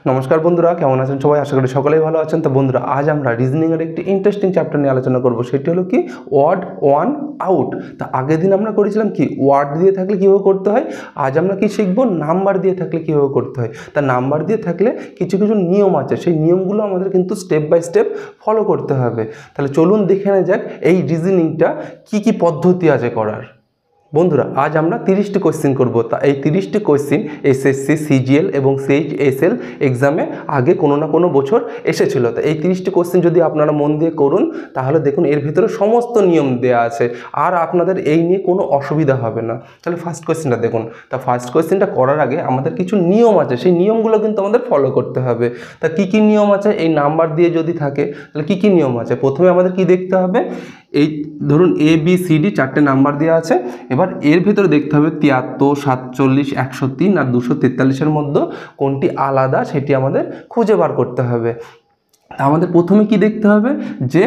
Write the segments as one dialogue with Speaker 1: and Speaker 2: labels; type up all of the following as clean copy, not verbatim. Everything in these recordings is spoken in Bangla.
Speaker 1: নমস্কার বন্ধুরা, কেমন আছেন সবাই? আশা করি সকলেই ভালো আছেন। তো বন্ধুরা, আজ আমরা রিজনিংয়ের একটি ইন্টারেস্টিং চ্যাপ্টার নিয়ে আলোচনা করব। সেটি হলো কি ওয়ার্ড ওয়ান আউট। তা আগের দিন আমরা করেছিলাম কি ওয়ার্ড দিয়ে থাকলে কীভাবে করতে হয়। আজ আমরা কি শিখবো নাম্বার দিয়ে থাকলে কীভাবে করতে হয়। তা নাম্বার দিয়ে থাকলে কিছু কিছু নিয়ম আছে, সেই নিয়মগুলো আমাদের কিন্তু স্টেপ বাই স্টেপ ফলো করতে হবে। তাহলে চলুন দেখে নেওয়া যাক এই রিজনিংটা কি পদ্ধতি আছে করার। বন্ধুরা, আজ আমরা 30টি কোয়েশ্চেন করব। তা এই 30টি কোয়েশ্চেন এসএসসি, সিজিএল এবং সিএইচএসএল এক্সামে আগে কোনো না কোনো বছর এসেছিল। তা এই 30টি কোয়েশ্চেন যদি আপনারা মন দিয়ে করুন তাহলে দেখুন এর ভিতরে সমস্ত নিয়ম দেওয়া আছে, আর আপনাদের এই নিয়ে কোনো অসুবিধা হবে না। তাহলে ফার্স্ট কোয়েশ্চেনটা দেখুন। তা ফার্স্ট কোয়েশ্চেনটা করার আগে আমাদের কিছু নিয়ম আছে, সেই নিয়মগুলো কিন্তু আমাদের ফলো করতে হবে। তা কী নিয়ম আছে এই নাম্বার দিয়ে যদি থাকে তাহলে কী নিয়ম আছে? প্রথমে আমাদের কি দেখতে হবে, এই ধরুন ABCD চারটে নাম্বার দেওয়া আছে। এবার এর ভেতরে দেখতে হবে 73, 47, 103 আর 243-এর মধ্যে কোনটি আলাদা সেটি আমাদের খুঁজে বার করতে হবে। আমাদের প্রথমে কি দেখতে হবে যে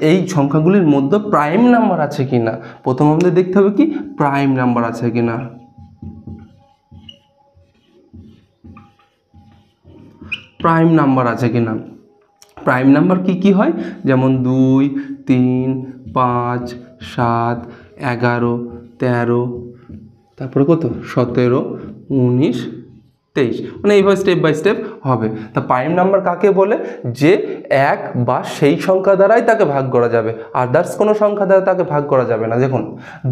Speaker 1: এই সংখ্যাগুলির মধ্যে প্রাইম নাম্বার আছে কিনা। প্রথমে আমাদের দেখতে হবে কি প্রাইম নাম্বার আছে কিনা। প্রাইম নাম্বার আছে কিনা। প্রাইম নাম্বার কি হয়, যেমন 2, 3, 5, 7, 11, 13, তারপরে কত 17, 19, 23, মানে এইভাবে স্টেপ বাই স্টেপ হবে। তা প্রাইম নাম্বার কাকে বলে? যে এক বা সেই সংখ্যা দ্বারাই তাকে ভাগ করা যাবে, আদার্স কোনো সংখ্যা দ্বারা তাকে ভাগ করা যাবে না। দেখুন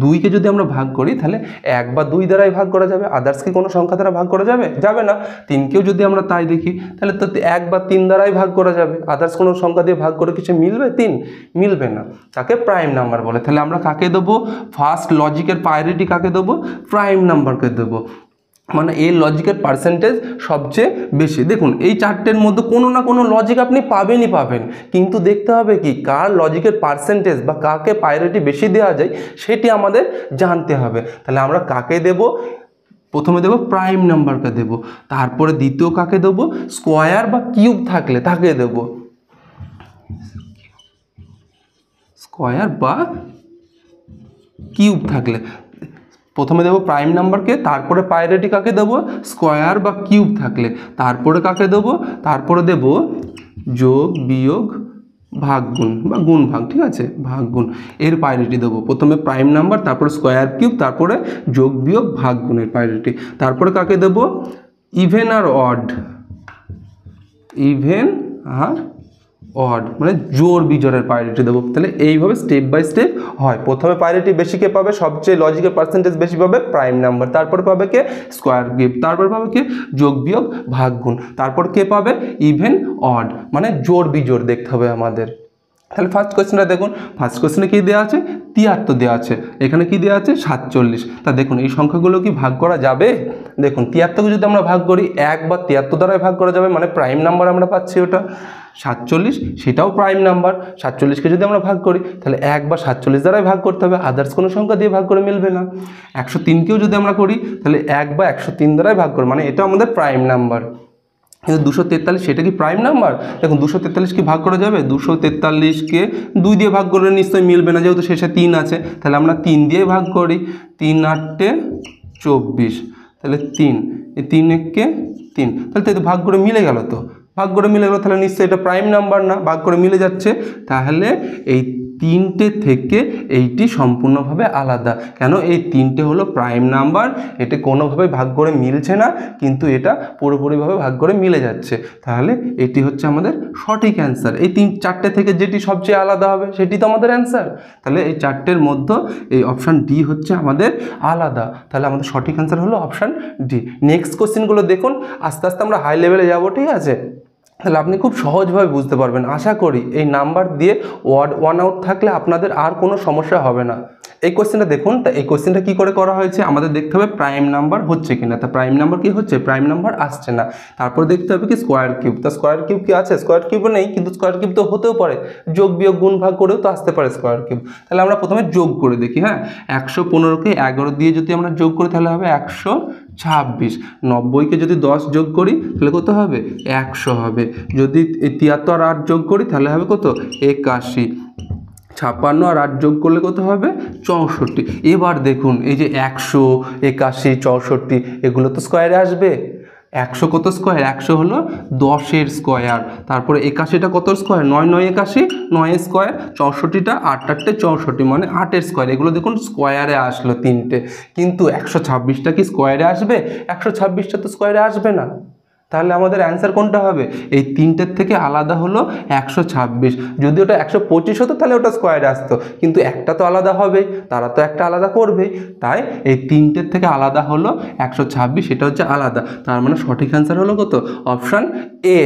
Speaker 1: 2কে যদি আমরা ভাগ করি তাহলে 1 বা 2 দ্বারাই ভাগ করা যাবে, আদার্স কি কোনো সংখ্যা দ্বারা ভাগ করা যাবে? যাবে না। 3কেও যদি আমরা তাই দেখি তাহলে তো 1 বা 3 দ্বারাই ভাগ করা যাবে, আদার্স কোনো সংখ্যা দিয়ে ভাগ করে কিছু মিলবে? 3 মিলবে না, তাকে প্রাইম নাম্বার বলে। তাহলে আমরা কাকে দেবো? ফার্স্ট লজিকের প্রায়োরিটি কাকে দেবো? প্রাইম নাম্বারকে দেবো, মানে এর লজিকের পার্সেন্টেজ সবচেয়ে বেশি। দেখুন এই চারটের মধ্যে কোনো না কোনো লজিক আপনি পাবেন, কিন্তু দেখতে হবে কি কার লজিকের পার্সেন্টেজ বা কাকে প্রায়োরিটি বেশি দেওয়া যায় সেটি আমাদের জানতে হবে। তাহলে আমরা কাকে দেব? প্রথমে দেব প্রাইম নাম্বারকে দেব, তারপরে দ্বিতীয় কাকে দেব? স্কোয়ার বা কিউব থাকলে তাকে দেব, স্কোয়ার বা কিউব থাকলে প্রথমে দেবো প্রাইম নাম্বারকে, তারপরে প্রায়োরিটি কাকে দেবো? স্কোয়ার বা কিউব থাকলে, তারপরে কাকে দেবো? তারপরে দেব যোগ বিয়োগ ভাগ গুণ বা গুণ ভাগ, ঠিক আছে, ভাগ গুণ, এর প্রায়োরিটি দেবো। প্রথমে প্রাইম নাম্বার, তারপরে স্কোয়ার কিউব, তারপরে যোগ বিয়োগ ভাগ গুণের প্রায়োরিটি। তারপরে কাকে দেবো? ইভেন আর অড, ইভেন আর অড মানে জোড় বিজোড়ের প্রায়োরিটি দেবো। তাহলে এইভাবে স্টেপ বাই স্টেপ হয়। প্রথমে প্রায়োরিটি বেশি কে পাবে? সবচেয়ে লজিকের পার্সেন্টেজ বেশি পাবে প্রাইম নাম্বার, তারপরে পাবে কে? স্কোয়ার কিউব, তারপরে পাবে কে? যোগ বিয়োগ ভাগ গুণ, তারপর কে পাবে? ইভেন অড মানে জোড় বিজোড় দেখতে হবে আমাদের। তাহলে ফার্স্ট কোয়েশ্চেনটা দেখুন। ফার্স্ট কোয়েশ্চেনে কি দেওয়া আছে? 73 দেওয়া আছে, এখানে কি দেওয়া আছে? 47। তা দেখুন এই সংখ্যাগুলো কি ভাগ করা যাবে? দেখুন 73কে যদি আমরা ভাগ করি 1 বা 73 দ্বারাই ভাগ করা যাবে, মানে প্রাইম নাম্বার আমরা পাচ্ছি ওটা। 47 সেটাও প্রাইম নাম্বার, 47কে যদি আমরা ভাগ করি তাহলে 1 বা 47 দ্বারাই ভাগ করতে হবে, আদার্স কোনো সংখ্যা দিয়ে ভাগ করে মিলবে না। 103কেও যদি আমরা করি তাহলে 1 বা 103 দ্বারাই ভাগ করে, মানে এটা আমাদের প্রাইম নাম্বার। কিন্তু 243 সেটা কি প্রাইম নাম্বার? দেখুন 243 কি ভাগ করা যাবে? 243কে 2 দিয়ে ভাগ করলে নিশ্চয়ই মিলবে না, যেহেতু শেষে 3 আছে। তাহলে আমরা 3 দিয়ে ভাগ করি, 3 8 24, তাহলে 3, এই 3 1কে 3, তাহলে তো ভাগ করে মিলে গেল। তো ভাগ করে মিলে গেল, তাহলে নিশ্চয়ই এটা প্রাইম নাম্বার না, ভাগ করে মিলে যাচ্ছে। তাহলে এই 3টে থেকে এইটি সম্পূর্ণভাবে আলাদা। কেন? এই 3টে হলো প্রাইম নাম্বার, এটা কোনোভাবে ভাগ করে মিলছে না, কিন্তু এটা পুরোপুরিভাবে ভাগ করে মিলে যাচ্ছে। তাহলে এটি হচ্ছে আমাদের সঠিক অ্যান্সার। এই 4টে থেকে যেটি সবচেয়ে আলাদা হবে সেটি তো আমাদের অ্যান্সার। তাহলে এই 4টের মধ্যে এই অপশান ডি হচ্ছে আমাদের আলাদা। তাহলে আমাদের সঠিক অ্যান্সার হলো অপশান ডি। নেক্সট কোশ্চেনগুলো দেখুন, আস্তে আস্তে আমরা হাই লেভেলে যাবো, ঠিক আছে? তাহলে আপনি খুব সহজভাবে বুঝতে পারবেন। আশা করি এই নাম্বার দিয়ে ওয়ার্ড ওয়ান আউট থাকলে আপনাদের আর কোনো সমস্যা হবে না। এই কোশ্চেনটা দেখুন। তা এই কোশ্চেনটা কী করে করা হয়েছে? আমাদের দেখতে হবে প্রাইম নাম্বার হচ্ছে কিনা। তা প্রাইম নাম্বার কি হচ্ছে? প্রাইম নাম্বার আসছে না। তারপর দেখতে হবে কি স্কোয়ার কিউব। তা স্কোয়ার কিউব কি আছে? স্কোয়ার কিউবও নেই, কিন্তু স্কোয়ার কিউব তো হতেও পারে, যোগ বিয়োগ গুণ ভাগ করেও তো আসতে পারে স্কোয়ার কিউব। তাহলে আমরা প্রথমে যোগ করে দেখি। হ্যাঁ, 115কে 11 দিয়ে যদি আমরা যোগ করি তাহলে হবে 126। 90কে যদি 10 যোগ করি তাহলে কত হবে? 100 হবে। যদি 73 আর 8 যোগ করি তাহলে হবে কত? 81। 56 আর 8 যোগ করলে কত হবে? 64। এবার দেখুন এই যে 100, 81, 64 এগুলো তো স্কোয়ারে আসবে। 100 কত স্কোয়ার, 100 হলো 10-এর স্কোয়ার, তারপরে 81টা কত স্কোয়ার, 9 9 81, 9 স্কোয়ার, 64টা 8 8 64 মানে 8-এর স্কোয়ার। এগুলো দেখুন স্কোয়ারে আসলো তিনটে, কিন্তু 126টা কি স্কোয়ারে আসবে? 126টা তো স্কোয়ারে আসবে না। তাহলে আমাদের অ্যান্সার কোনটা হবে? এই তিনটের থেকে আলাদা হলো 126। যদি ওটা 125 হতো তাহলে ওটা স্কোয়ারে আসতো, কিন্তু একটা তো আলাদা হবে, তারা তো একটা আলাদা করবেই, তাই এই তিনটের থেকে আলাদা হলো 126, এটা হচ্ছে আলাদা। তার মানে সঠিক অ্যান্সার হলো কত? Option A.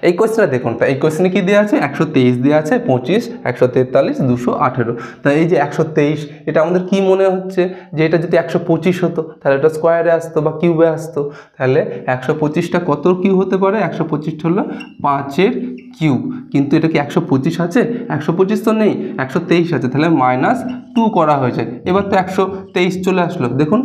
Speaker 1: এই কোয়েশ্চেনটা দেখুন, তা এই কোয়েশ্চেনে কি দেওয়া আছে? 123 দেওয়া আছে, 25, 143, 218। তা এই যে 123, এটা আমাদের কি মনে হচ্ছে যে এটা যদি 125 হতো তাহলে এটা স্কোয়ারে আসতো বা কিউবে আসতো। তাহলে 125টা কত কিউব হতে পারে? 125টা হলো 5-এর কিউব, কিন্তু এটা কি 125 আছে? 125 তো নেই, 123 আছে, তাহলে -2 করা হয়েছে। এবার তো 123 চলে আসলো। দেখুন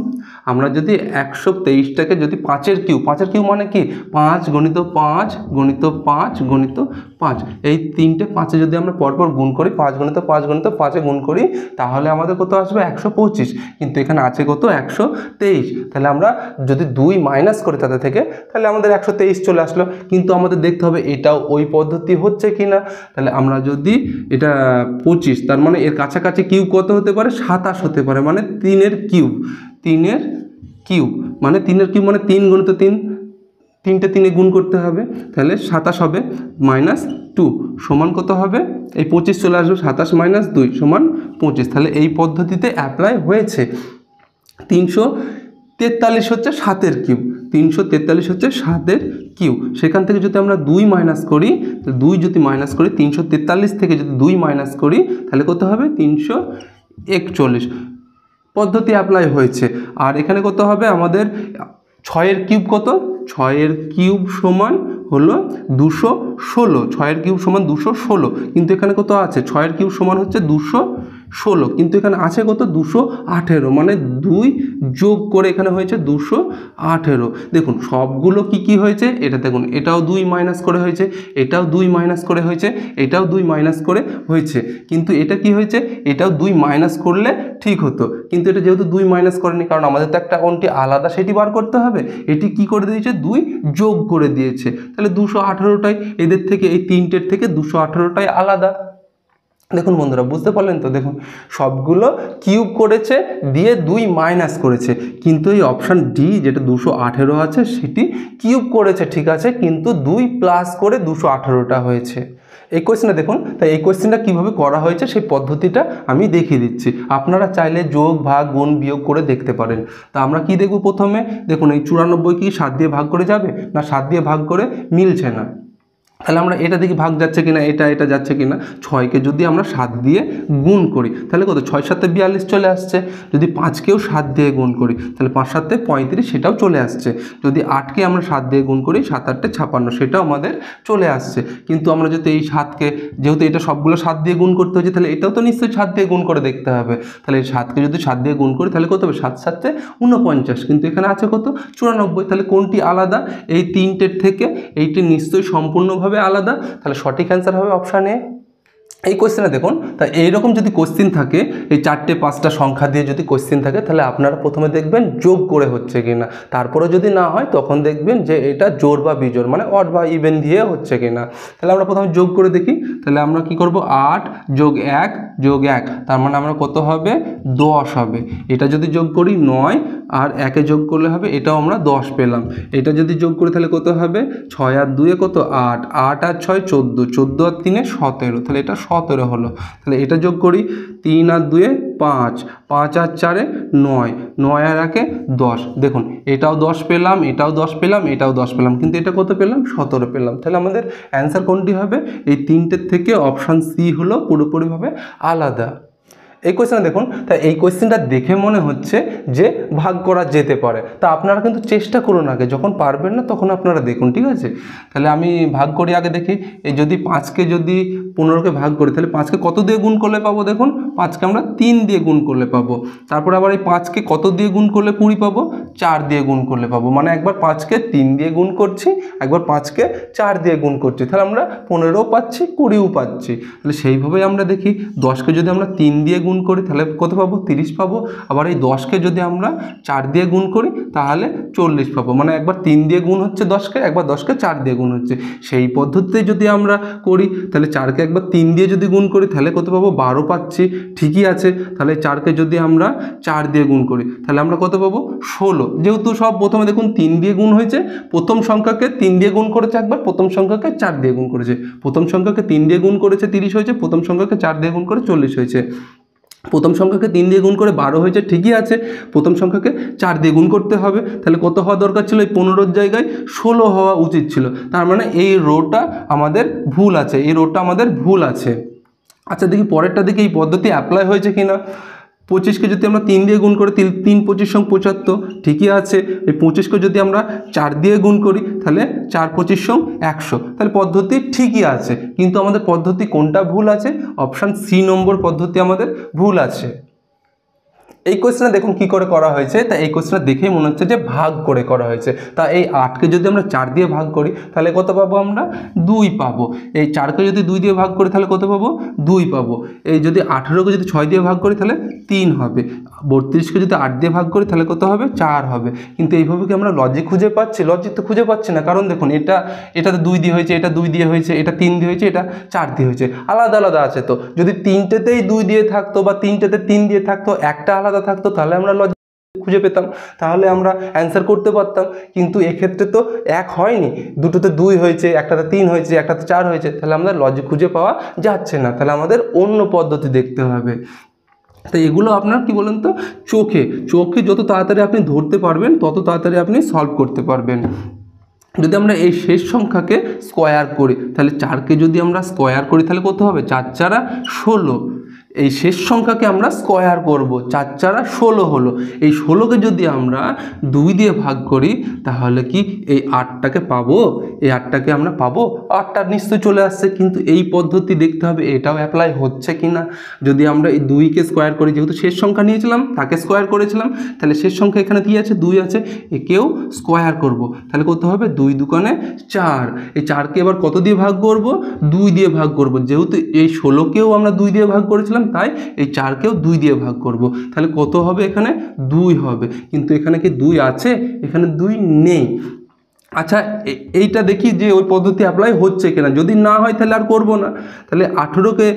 Speaker 1: আমরা যদি 123টাকে যদি 5-এর কিউব, 5-এর কিউব মানে কি? 5 গুণিত 5 গুণিত 5 গুণিত 5, এই তিনটে 5-এ যদি আমরা পরপর গুণ করি, 5 গুণিত 5 গুণিত 5-এ গুণ করি, তাহলে আমাদের কত আসবে? 125। কিন্তু এখানে আছে কত? 123। তাহলে আমরা যদি 2 মাইনাস করি তাদের থেকে, তাহলে আমাদের 123 চলে আসলো। কিন্তু আমাদের দেখতে হবে এটাও ওই পদ্ধতি হচ্ছে কি না। তাহলে আমরা যদি এটা 25, তার মানে এর কাছাকাছি কিউব কত হতে পারে? 27 হতে পারে, মানে 3-এর কিউব। 3-এর কিউব মানে 3-এর কিউব মানে 3 গুণিত 3, 3টে 3-এ গুণ করতে হবে, তাহলে 27 হবে, -2 সমান কত হবে? এই 25 চলে আসবে, 27 - 2 সমান 25। তাহলে এই পদ্ধতিতে অ্যাপ্লাই হয়েছে। 343 হচ্ছে 7-এর কিউব, 343 হচ্ছে 7-এর কিউব। সেখান থেকে যদি আমরা 2 মাইনাস করি, 2 যদি মাইনাস করি, 343 থেকে যদি 2 মাইনাস করি, তাহলে কত হবে? 341 পদ্ধতি অ্যাপ্লাই হয়েছে। আর এখানে কত হবে আমাদের? 6-এর কিউব কত? 6-এর কিউব সমান হলো 216, 6-এর কিউব সমান 216, কিন্তু এখানে কত আছে? 6-এর কিউব সমান হচ্ছে 216, কিন্তু এখানে আছে কত? 218, মানে 2 যোগ করে এখানে হয়েছে 218। দেখুন সবগুলো কি কি হয়েছে এটা দেখুন, এটাও 2 মাইনাস করে হয়েছে, এটাও 2 মাইনাস করে হয়েছে, এটাও 2 মাইনাস করে হয়েছে, কিন্তু এটা কি হয়েছে? এটাও 2 মাইনাস করলে ঠিক হতো, কিন্তু এটা যেহেতু 2 মাইনাস করেনি, কারণ আমাদের তো একটা কোনটি আলাদা সেটি বার করতে হবে, এটি কি করে দিয়েছে? 2 যোগ করে দিয়েছে। তাহলে 218টাই এদের থেকে, এই তিনটের থেকে 218টাই আলাদা। দেখুন বন্ধুরা বুঝতে পারলেন তো? দেখুন সবগুলো কিউব করেছে দিয়ে 2 মাইনাস করেছে, কিন্তু এই অপশান ডি যেটা 218 আছে সেটি কিউব করেছে ঠিক আছে, কিন্তু 2 প্লাস করে 218টা হয়েছে। এই কোয়েশ্চেনটা দেখুন, তাই এই কোয়েশ্চেনটা কীভাবে করা হয়েছে সেই পদ্ধতিটা আমি দেখিয়ে দিচ্ছি। আপনারা চাইলে যোগ ভাগ গুণ বিয়োগ করে দেখতে পারেন। তা আমরা কি দেখব? প্রথমে দেখুন এই 94 কি 7 দিয়ে ভাগ করে যাবে না? 7 দিয়ে ভাগ করে মিলছে না, তাহলে আমরা এটা দেখি ভাগ যাচ্ছে কিনা, এটা যাচ্ছে কিনা। 6কে যদি আমরা 7 দিয়ে গুণ করি তাহলে কত? 6 7 42 চলে আসছে। যদি 5কেও 7 দিয়ে গুণ করি তাহলে 5 7 35, সেটাও চলে আসছে। যদি 8কে আমরা 7 দিয়ে গুণ করি, 7 8 56, সেটাও আমাদের চলে আসছে। কিন্তু আমরা যদি এই 7কে, যেহেতু এটা সবগুলো 7 দিয়ে গুণ করতে হচ্ছে, তাহলে এটাও তো নিশ্চয়ই 7 দিয়ে গুণ করে দেখতে হবে। তাহলে এই 7কে যদি 7 দিয়ে গুণ করি তাহলে কত হবে? 7 7 49, কিন্তু এখানে আছে কত? 94। তাহলে কোনটি আলাদা? এই তিনটের থেকে এইটি নিশ্চয়ই সম্পূর্ণভাবে আলাদা। তাহলে সঠিক অ্যান্সার হবে অপশান এ। এই কোয়েশ্চেনে দেখুন, তা এইরকম যদি কোয়েশ্চেন থাকে, এই 4টে 5টা সংখ্যা দিয়ে যদি কোয়েশ্চেন থাকে, তাহলে আপনারা প্রথমে দেখবেন যোগ করে হচ্ছে কিনা, তারপরে যদি না হয় তখন দেখবেন যে এটা জোড় বা বিজোড় মানে অড বা ইভেন দিয়ে হচ্ছে কিনা। তাহলে আমরা প্রথমে যোগ করে দেখি। তাহলে আমরা কি করব? 8 যোগ 1 যোগ 1, তার মানে আমরা কত হবে? 10 হবে। এটা যদি যোগ করি 9 আর 1-এ যোগ করলে হবে, এটাও আমরা 10 পেলাম। এটা যদি যোগ করি তাহলে কত হবে? 6 আর 2-এ কত? 8, 8 আর 6 14, 14 আর 3-এ 17, তাহলে এটা 17 হলো। তাহলে এটা যোগ করি, 3 আর 2-এ 5, 5 আর 4-এ 9, 9 আর 1-এ 10। দেখুন এটাও 10 পেলাম, এটাও 10 পেলাম, এটাও 10 পেলাম, কিন্তু এটা কত পেলাম? 17 পেলাম। তাহলে আমাদের অ্যান্সার কোনটি হবে? এই তিনটের থেকে অপশান সি হলো পুরোপুরিভাবে আলাদা। এই কোয়েশ্চেনটা দেখুন, তা এই কোয়েশ্চেনটা দেখে মনে হচ্ছে যে ভাগ করা যেতে পারে। তা আপনারা কিন্তু চেষ্টা করুন আগে, যখন পারবেন না তখন আপনারা দেখুন, ঠিক আছে? তাহলে আমি ভাগ করি আগে দেখি। এই যদি 5কে যদি 15কে ভাগ করি, তাহলে 5কে কত দিয়ে গুণ করলে পাবো? দেখুন 5কে আমরা 3 দিয়ে গুণ করলে পাবো। তারপর আবার এই 5কে কত দিয়ে গুণ করলে 20 পাবো? 4 দিয়ে গুণ করলে পাবো। মানে একবার 5কে 3 দিয়ে গুণ করছি, একবার 5কে 4 দিয়ে গুণ করছি, তাহলে আমরা 15ও পাচ্ছি, 20ও পাচ্ছি। তাহলে সেইভাবেই আমরা দেখি 10কে যদি আমরা 3 দিয়ে গুণ করি তাহলে কত পাবো? 30 পাবো। আবার এই 10কে যদি আমরা 4 দিয়ে গুণ করি তাহলে 40 পাবো। মানে একবার 3 দিয়ে গুণ হচ্ছে 10কে, একবার 10কে 4 দিয়ে গুণ হচ্ছে। সেই পদ্ধতিতে যদি আমরা করি তাহলে 4কে একবার 3 দিয়ে যদি গুণ করি তাহলে কত পাবো? 12 পাচ্ছি। ঠিকই আছে, তাহলে 4কে যদি আমরা 4 দিয়ে গুণ করি তাহলে আমরা কত পাবো? 16। যেহেতু সব প্রথমে দেখুন 3 দিয়ে গুণ হয়েছে, প্রথম সংখ্যাকে 3 দিয়ে গুণ করেছে একবার, প্রথম সংখ্যাকে 4 দিয়ে গুণ করেছে। প্রথম সংখ্যাকে 3 দিয়ে গুণ করেছে 30 হয়েছে, প্রথম সংখ্যাকে 4 দিয়ে গুণ করে 40 হয়েছে। প্রথম সংখ্যাকে 3 দিয়ে গুণ করে 12 হয়েছে, ঠিকই আছে। প্রথম সংখ্যাকে 4 দিয়ে গুণ করতে হবে, তাহলে কত হওয়া দরকার ছিল? এই 15-র জায়গায় 16 হওয়া উচিত ছিল। তার মানে এই রোটা আমাদের ভুল আছে, এই রোটা আমাদের ভুল আছে। আচ্ছা দেখি পরেরটা দেখি এই পদ্ধতি অ্যাপ্লাই হয়েছে কিনা। 25কে যদি আমরা 3 দিয়ে গুণ করি 3 25 75, ঠিকই আছে। এই 25কে যদি আমরা 4 দিয়ে গুণ করি তাহলে 4 25 100, তাহলে পদ্ধতি ঠিকই আছে। কিন্তু আমাদের পদ্ধতি কোনটা ভুল আছে? অপশান সি নম্বর পদ্ধতি আমাদের ভুল আছে। এই কোয়েশ্চেনটা দেখুন কি করে করা হয়েছে। তা এই কোয়েশ্চেনটা দেখেই মনে হচ্ছে যে ভাগ করে করা হয়েছে। তা এই 8কে যদি আমরা 4 দিয়ে ভাগ করি তাহলে কত পাবো? আমরা 2 পাবো। এই 4কে যদি 2 দিয়ে ভাগ করি তাহলে কত পাবো? 2 পাবো। এই যদি 18কে যদি 6 দিয়ে ভাগ করি তাহলে 3 হবে। 32কে যদি 8 দিয়ে ভাগ করি তাহলে কত হবে? 4 হবে। কিন্তু এইভাবে কি আমরা লজিক খুঁজে পাচ্ছি? লজিক তো খুঁজে পাচ্ছি না। কারণ দেখুন এটা তো 2 দিয়ে হয়েছে, এটা 2 দিয়ে হয়েছে, এটা 3 দিয়ে হয়েছে, এটা 4 দিয়ে হয়েছে, আলাদা আলাদা আছে। তো যদি 3টেতেই 2 দিয়ে থাকতো বা 3টেতে 3 দিয়ে থাকতো, একটা আলাদা থাকতো, তাহলে আমরা লজিক খুঁজে পেতাম, তাহলে আমরা অ্যান্সার করতে পারতাম। কিন্তু এক্ষেত্রে তো এক হয়নি, দুটোতে 2 হয়েছে, একটাতে 3 হয়েছে, একটাতে 4 হয়েছে, তাহলে আমরা লজিক খুঁজে পাওয়া যাচ্ছে না। তাহলে আমাদের অন্য পদ্ধতি দেখতে হবে। তো এগুলো আপনার কি বলেন তো, চোখে যত তাড়াতাড়ি আপনি ধরতে পারবেন তত তাড়াতাড়ি আপনি সলভ করতে পারবেন। যদি আমরা এই শেষ সংখ্যাকে স্কোয়ার করি তাহলে 4কে যদি আমরা স্কোয়ার করি তাহলে কত হবে? 4 4 16। এই শেষ সংখ্যাকে আমরা স্কোয়ার করব, 4 4 16 হলো। এই 16কে যদি আমরা 2 দিয়ে ভাগ করি তাহলে কি এই 8টাকে পাবো? এই 8টাকে আমরা পাবো? 8টা নিশ্চয়ই চলে আসছে। কিন্তু এই পদ্ধতি দেখতে হবে এটাও অ্যাপ্লাই হচ্ছে কি না। যদি আমরা এই 2কে স্কোয়ার করি, যেহেতু শেষ সংখ্যা নিয়েছিলাম তাকে স্কোয়ার করেছিলাম, তাহলে শেষ সংখ্যা এখানে কি আছে? 2 আছে, একেও স্কোয়ার করব। তাহলে কত হবে? 2 দুগুণে 4। এই 4কে এবার কত দিয়ে ভাগ করব? 2 দিয়ে ভাগ করব। যেহেতু এই 16কেও আমরা 2 দিয়ে ভাগ করেছিলাম, তাই এই 4কেও 2 দিয়ে ভাগ করব। তাহলে কত হবে? এখানে 2 হবে। কিন্তু এখানে কি 2 আছে? এখানে 2 নেই। আচ্ছা এইটা দেখি যে ওই পদ্ধতি অ্যাপ্লাই হচ্ছে কিনা। যদি না হয় তাহলে আর করব না। তাহলে 18কে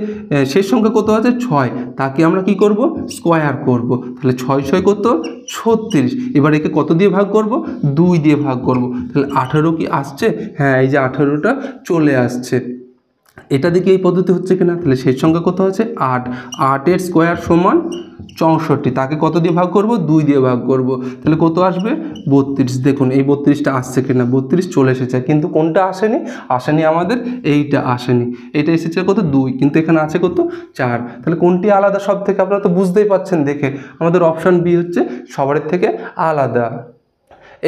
Speaker 1: শেষ সংখ্যা কত আছে? 6, তাকে আমরা কি করব? স্কোয়ার করব। তাহলে 6 6 কত? 36। এবার একে কত দিয়ে ভাগ করব? 2 দিয়ে ভাগ করব। তাহলে 18 কি আসছে? হ্যাঁ, এই যে 18টা চলে আসছে। এটা দেখি এই পদ্ধতি হচ্ছে কিনা। তাহলে শেষ সংখ্যা কত আছে? 8। 8 এর স্কোয়ার সমান 64, তাকে কত দিয়ে ভাগ করব? 2 দিয়ে ভাগ করব। তাহলে কত আসবে? 32। দেখুন এই 32টা আসছে কিনা। 32 চলে এসেছে, কিন্তু কোনটা আসেনি আমাদের এইটা আসেনি। এটা এসেছে কত? 2, কিন্তু এখানে আছে কত? 4। তাহলে কোনটি আলাদা সব থেকে? আপনারা তো বুঝতেই পাচ্ছেন দেখে, আমাদের অপশান বি হচ্ছে সবার থেকে আলাদা।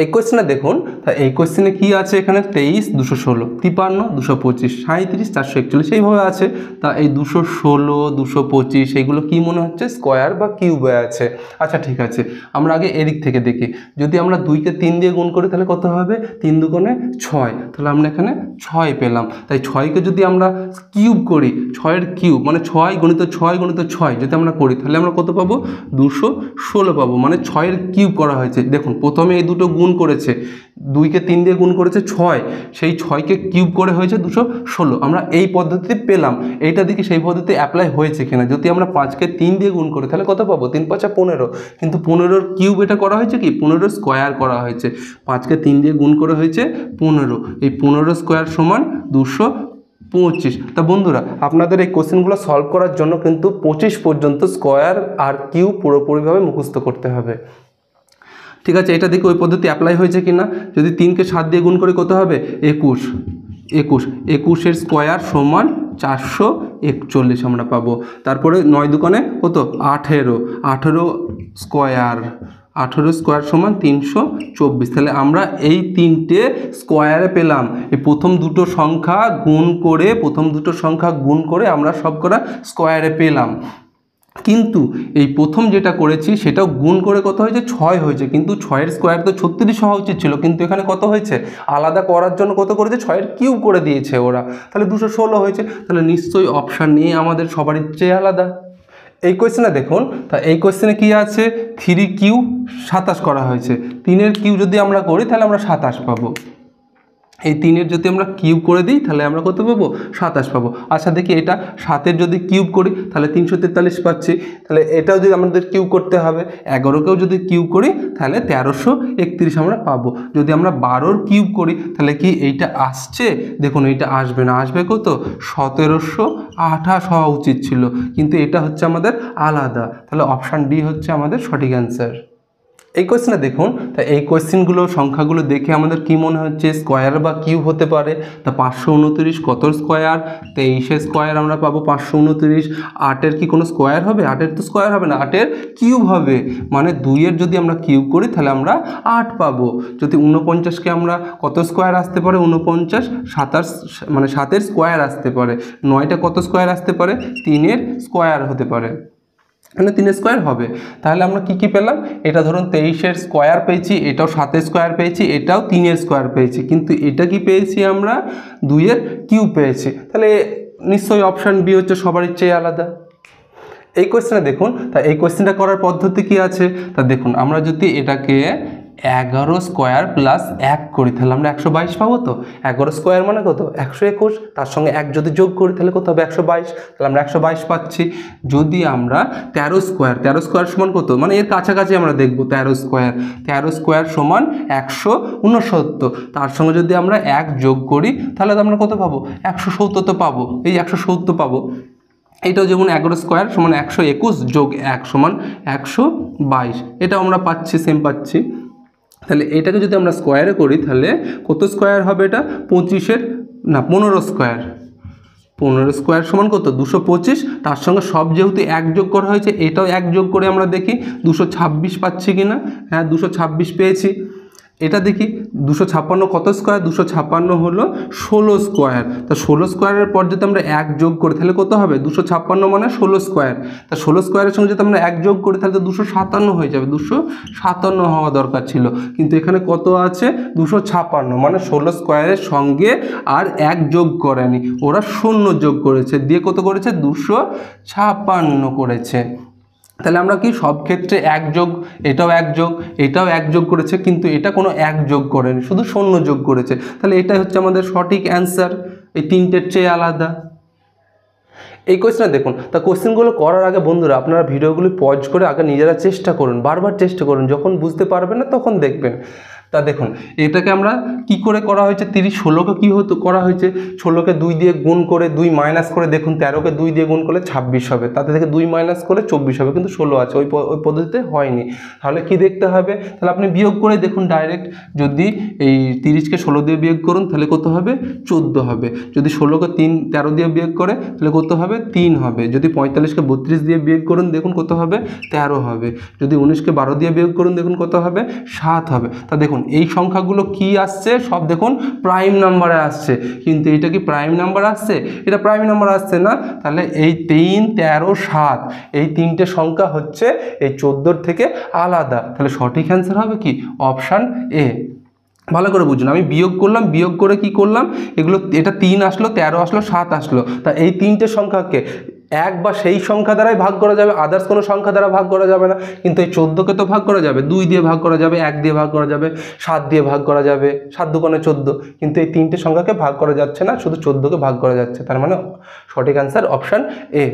Speaker 1: এই কোয়েশ্চেনে দেখুন, তা এই কোয়েশ্চেনে কি আছে? এখানে 23 216, 53 225, 37 441 এইভাবে আছে। তা এই 216 225 এইগুলো কি মনে হচ্ছে? স্কোয়ার বা কিউবে আছে। আচ্ছা ঠিক আছে, আমরা আগে এদিক থেকে দেখি। যদি আমরা 2কে 3 দিয়ে গুণ করি তাহলে কত হবে? 3 দুগুণে 6, তাহলে আমরা এখানে 6 পেলাম। তাই 6কে যদি আমরা কিউব করি, 6 এর কিউব মানে 6 গুণিত 6 গুণিত 6 যদি আমরা করি তাহলে আমরা কত পাবো? 216 পাবো। মানে 6 এর কিউব করা হয়েছে। দেখুন প্রথমে এই দুটো গুণ করেছে, 2কে 3 দিয়ে গুণ করেছে 6, সেই 6কে কিউব করে হয়েছে 216। আমরা এই পদ্ধতিতে পেলাম। এইটা দেখি সেই পদ্ধতি অ্যাপ্লাই হয়েছে কিনা। যদি আমরা 5কে 3 দিয়ে গুণ করি তাহলে কত পাবো? 3 5 15, কিন্তু 15-র কিউব এটা করা হয়েছে কি? 15-র স্কোয়ার করা হয়েছে। 5কে 3 দিয়ে গুণ করে হয়েছে 15, এই 15 স্কোয়ার সমান 225। তা বন্ধুরা, আপনাদের এই কোশ্চেনগুলো সলভ করার জন্য কিন্তু 25 পর্যন্ত স্কোয়ার আর কিউব পুরোপুরিভাবে মুখস্থ করতে হবে। ঠিক আছে, এটা দেখি ওই পদ্ধতি অ্যাপ্লাই হয়েছে কি না। যদি 3কে 7 দিয়ে গুণ করে কত হবে? 21। 21-এর স্কোয়ার সমান 441 আমরা পাবো। তারপরে 9 দুগুণে কত? 18। 18 স্কোয়ার, 18 স্কোয়ার সমান 324। তাহলে আমরা এই 3টে স্কোয়ারে পেলাম। এই প্রথম দুটো সংখ্যা গুণ করে আমরা সব করা স্কোয়ারে পেলাম। কিন্তু এই প্রথম যেটা করেছি সেটাও গুণ করে কত হয়েছে 6 হয়েছে, কিন্তু 6-এর স্কোয়ার তো 36 হওয়া উচিত ছিল, কিন্তু এখানে কত হয়েছে আলাদা করার জন্য কত করেছে 6-এর কিউব করে দিয়েছে ওরা, তাহলে 216 হয়েছে। তাহলে নিশ্চয়ই অপশান নিয়ে আমাদের সবারই চেয়ে আলাদা। এই কোয়েশ্চেনে দেখুন, তা এই কোয়েশ্চেনে কি আছে 3 কিউ 27 করা হয়েছে, 3-এর কিউ যদি আমরা করি তাহলে আমরা 27 পাবো। এই 3-এর যদি আমরা কিউব করে দিই তাহলে আমরা কত পাবো 27 পাবো। আচ্ছা দেখি এটা 7-এর যদি কিউব করি তাহলে 343 পাচ্ছি, তাহলে এটাও যদি আমাদের কিউব করতে হবে। 11কেও যদি কিউব করি তাহলে 1331 আমরা পাবো। যদি আমরা 12-র কিউব করি তাহলে কি এইটা আসছে, দেখুন এইটা আসবে না, আসবে কত 1728 হওয়া উচিত ছিল, কিন্তু এটা হচ্ছে আমাদের আলাদা, তাহলে অপশান ডি হচ্ছে আমাদের সঠিক অ্যান্সার। এই কোয়েশ্চেনে দেখুন, তা এই কোয়েশ্চেনগুলো সংখ্যাগুলো দেখে আমাদের কি মনে হচ্ছে স্কোয়ার বা কিউব হতে পারে। তা 529 কত স্কোয়ার, 23-এর স্কোয়ার আমরা পাবো 529। 8-এর কি কোনো স্কোয়ার হবে, 8-এর তো স্কোয়ার হবে না, 8-এর কিউব হবে, মানে 2-এর যদি আমরা কিউব করি তাহলে আমরা 8 পাবো। যদি 49-কে আমরা কত স্কোয়ার আসতে পারে 49, 27 মানে 7-এর স্কোয়ার আসতে পারে। 9টা কত স্কোয়ার আসতে পারে 3-এর স্কোয়ার হতে পারে, মানে 3 স্কোয়ার হবে। তাহলে আমরা কি কি পেলাম, এটা ধরুন 23-এর স্কোয়ার পেয়েছি, এটাও 7-এর স্কোয়ার পেয়েছি, এটাও 3-এর স্কোয়ার পেয়েছি, কিন্তু এটা কি পেয়েছি আমরা 2-এর কিউব পেয়েছি, তাহলে নিশ্চয়ই অপশান বি হচ্ছে সবারই চেয়ে আলাদা। এই কোয়েশ্চেনে দেখুন, তা এই কোয়েশ্চেনটা করার পদ্ধতি কি আছে, তা দেখুন আমরা যদি এটাকে 11 স্কোয়ার প্লাস 1 করি তাহলে আমরা 122 পাবো। তো 11 স্কোয়ার মানে কত 121, তার সঙ্গে 1 যদি যোগ করি তাহলে কত হবে 122, তাহলে আমরা 122 পাচ্ছি। যদি আমরা 13 স্কোয়ার সমান কত, মানে এর কাছাকাছি আমরা দেখব 13 স্কোয়ার সমান 169, তার সঙ্গে যদি আমরা 1 যোগ করি তাহলে তো আমরা কত পাবো 170 তো পাবো, এই 170 পাবো। এইটাও যেমন 11 স্কোয়ার সমান 121 যোগ 1 সমান 122, এটাও আমরা পাচ্ছি, সেম পাচ্ছি। তাহলে এটাকে যদি আমরা স্কোয়ারে করি তাহলে কত স্কোয়ার হবে, এটা 15 স্কোয়ার, 15 স্কোয়ার সমান কত 225, তার সঙ্গে সব যেহেতু 1 যোগ করা হয়েছে এটাও 1 যোগ করে আমরা দেখি 226 পাচ্ছি কিনা, হ্যাঁ 226 পেয়েছি। এটা দেখি 256 কত স্কোয়ার, 256 হলো 16 স্কোয়ার, তা 16 স্কোয়ারের পর যদি আমরা 1 যোগ করি তাহলে কত হবে 256 মানে 16 স্কোয়ার, তা 16 স্কোয়ারের সঙ্গে যদি আমরা 1 যোগ করি তাহলে তো 257 হয়ে যাবে, 257 হওয়া দরকার ছিল, কিন্তু এখানে কত আছে 256, মানে 16 স্কোয়ারের সঙ্গে আর 1 যোগ করেনি, ওরা 0 যোগ করেছে, দিয়ে কত করেছে 256 করেছে। তাহলে আমরা কি সব ক্ষেত্রে 1 যোগ, এটাও 1 যোগ, এটাও 1 যোগ করেছে, কিন্তু এটা কোনো 1 যোগ করেনি, শুধু 0 যোগ করেছে, তাহলে এটাই হচ্ছে আমাদের সঠিক অ্যান্সার, এই 3টের চেয়ে আলাদা। এই কোয়েশ্চেনটা দেখুন, তা কোয়েশ্চেনগুলো করার আগে বন্ধুরা আপনারা ভিডিওগুলি পজ করে আগে নিজেরা চেষ্টা করুন, বারবার চেষ্টা করুন, যখন বুঝতে পারবেন না তখন দেখবেন। তা দেখুন এটাকে আমরা কি করে করা হয়েছে, 30-16কে কী হতো করা হয়েছে, 16কে 2 দিয়ে গুণ করে 2 মাইনাস করে দেখুন 13কে 2 দিয়ে গুণ করলে 26 হবে, তাতে থেকে 2 মাইনাস করে 24 হবে, কিন্তু 16 আছে, ওই পদ্ধতিতে হয়নি। তাহলে কি দেখতে হবে, তাহলে আপনি বিয়োগ করে দেখুন ডাইরেক্ট, যদি এই 30কে 16 দিয়ে বিয়োগ করুন তাহলে কত হবে 14 হবে, যদি 16কে 13 দিয়ে বিয়োগ করে তাহলে কত হবে 3 হবে, যদি 45কে 32 দিয়ে বিয়োগ করুন দেখুন কত হবে 13 হবে, যদি 19কে 12 দিয়ে বিয়োগ করুন দেখুন কত হবে 7 হবে। তা দেখুন এই সংখ্যাগুলো কি আসছে, সব দেখুন প্রাইম নাম্বারে আসছে, কিন্তু এটা কি প্রাইম নাম্বার আসছে, এটা প্রাইম নাম্বার আসছে না, তাহলে এই 3, 13, 7 এই 3টে সংখ্যা হচ্ছে এই 14 থেকে আলাদা, তাহলে সঠিক অ্যান্সার হবে কি অপশান এ। ভালো করে বুঝুন, আমি বিয়োগ করলাম, বিয়োগ করে কি করলাম, এগুলো এটা 3 আসলো, 13 আসলো, 7 আসলো, তা এই 3টে সংখ্যাকে 1 বা সেই সংখ্যা দ্বারাই ভাগ করা যাবে, আদার্স কোনো সংখ্যা দ্বারা ভাগ করা যাবে না, কিন্তু এই 14কে তো ভাগ করা যাবে, 2 দিয়ে ভাগ করা যাবে, 1 দিয়ে ভাগ করা যাবে, 7 দিয়ে ভাগ করা যাবে, 7 দুগুণে 14, কিন্তু এই 3টে সংখ্যাকে ভাগ করা যাচ্ছে না, শুধু 14কে ভাগ করা যাচ্ছে, তার মানে সঠিক অ্যান্সার অপশান এ।